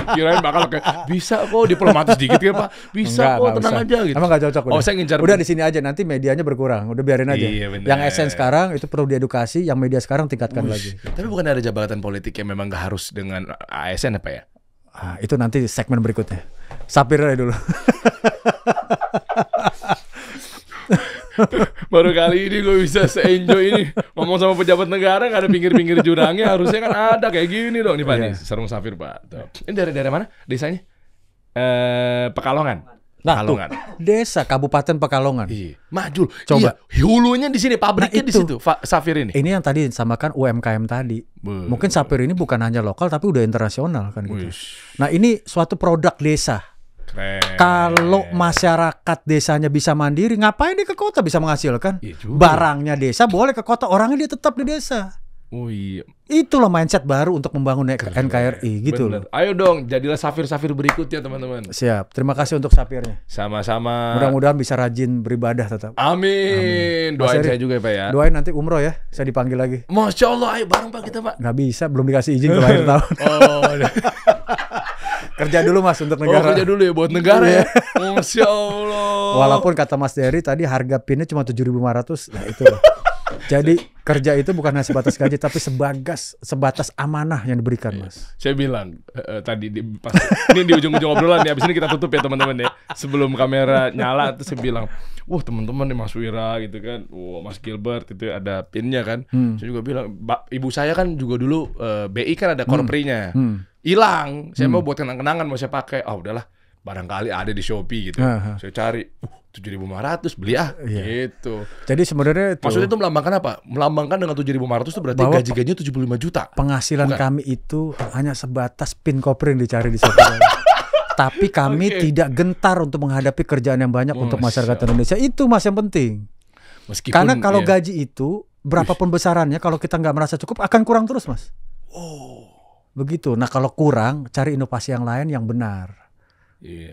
Kirain bakal kayak bisa kok diplomatis dikit ya Pak. Bisa kok, tenang usah. aja gitu. Emang nggak cocok. Oh, saya ngincar. Udah di sini aja, nanti medianya berkurang. Udah biarin aja. Iya, bener. Yang ASN sekarang itu perlu diedukasi, yang media sekarang tingkatkan lagi. Tapi bukan ada jabatan politik yang memang nggak harus dengan ASN apa ya? Itu nanti segmen berikutnya. Sapir aja dulu. Baru kali ini gue bisa se-enjoy ini ngomong sama pejabat negara, nggak ada pinggir-pinggir jurangnya. Harusnya kan ada kayak gini dong nih Pak. Nih, Sarung Safir Pak. Tuh. Ini dari mana desanya? Pekalongan. Nah, Pekalongan. Desa Kabupaten Pekalongan. Iya. Maju. Coba. Iya, hulunya di sini, pabriknya di situ. Safir ini. Ini yang tadi samakan UMKM tadi. Mungkin Sapir ini bukan hanya lokal tapi udah internasional kan gitu. Nah, ini suatu produk desa. Keren. Kalau masyarakat desanya bisa mandiri, ngapain dia ke kota bisa menghasilkan? Iya juga. Barangnya desa boleh ke kota, orangnya dia tetap di desa. Oh iya. Itulah mindset baru untuk membangun NKRI gitu loh. Ayo dong, jadilah Safir-Safir berikutnya teman-teman. Siap. Terima kasih untuk Sapirnya. Sama-sama. Mudah-mudahan bisa rajin beribadah tetap. Amin. Doain saya juga ya Pak ya. Doain nanti umroh ya, saya dipanggil lagi. Masya Allah, ayo bareng Pak kita Pak. Nggak bisa, belum dikasih izin ke akhir tahun. Oh, Kerja dulu Mas untuk negara. kerja dulu ya buat negara ya. Masya Allah. Walaupun kata Mas Dery tadi harga pinnya cuma 7.500, nah itu loh. Jadi kerja itu bukan hanya sebatas gaji, tapi sebatas amanah yang diberikan Mas. Saya bilang tadi ini di ujung-ujung obrolan ya. Abis ini kita tutup ya teman-teman ya. Sebelum kamera nyala tuh saya bilang, wah teman-teman nih Mas Wira gitu kan, wah Mas Gilbert itu ada pinnya kan. Saya juga bilang, ibu saya kan juga dulu BI kan ada korprinya. Hilang, saya mau buat kenang-kenangan mau saya pakai. Udahlah, barangkali ada di Shopee gitu. Saya cari 7.500 beli gitu. Jadi sebenarnya itu, maksudnya itu melambangkan apa? Melambangkan dengan 7.500 itu berarti gaji-gajinya 75 juta. Penghasilan kami itu hanya sebatas pin kopri yang dicari di Shopee. Tapi kami tidak gentar untuk menghadapi kerjaan yang banyak untuk masyarakat Indonesia. Itu Mas yang penting. Meskipun, karena kalau gaji itu berapapun besarannya, kalau kita nggak merasa cukup akan kurang terus Mas. Begitu. Nah kalau kurang, cari inovasi yang lain yang benar.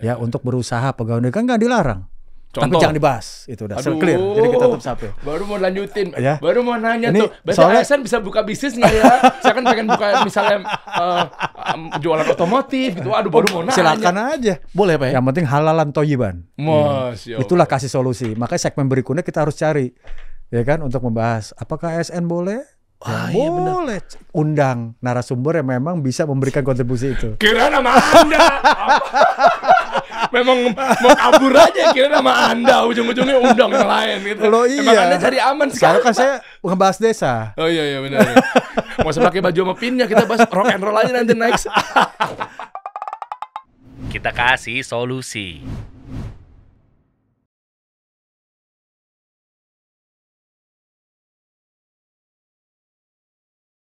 Ya untuk berusaha pegawai negeri kan nggak dilarang. Contoh. Tapi jangan dibahas, itu udah clear. Jadi kita tutup Sapir. Baru mau lanjutin, ya? Baru mau nanya ini tuh. Biasanya ASN bisa buka bisnis nggak ya? Saya kan pengen buka misalnya jualan otomotif gitu. Aduh, baru mau nanya. Silakan aja. Boleh Pak ya? Yang penting halalan toyiban. Itulah kasih solusi. Makanya segmen berikutnya kita harus cari, ya kan, untuk membahas apakah ASN boleh. Iya boleh. Undang narasumber yang memang bisa memberikan kontribusi itu. Kira nama Anda. Memang mau kabur aja kira nama Anda. Ujung-ujungnya undang yang lain gitu. Loh, iya. Emang Anda cari aman sekali. Kan saya ngebahas desa. Oh iya benar. Mau usah pakai baju sama pinnya, kita bahas rock and roll aja nanti next. Kita kasih solusi.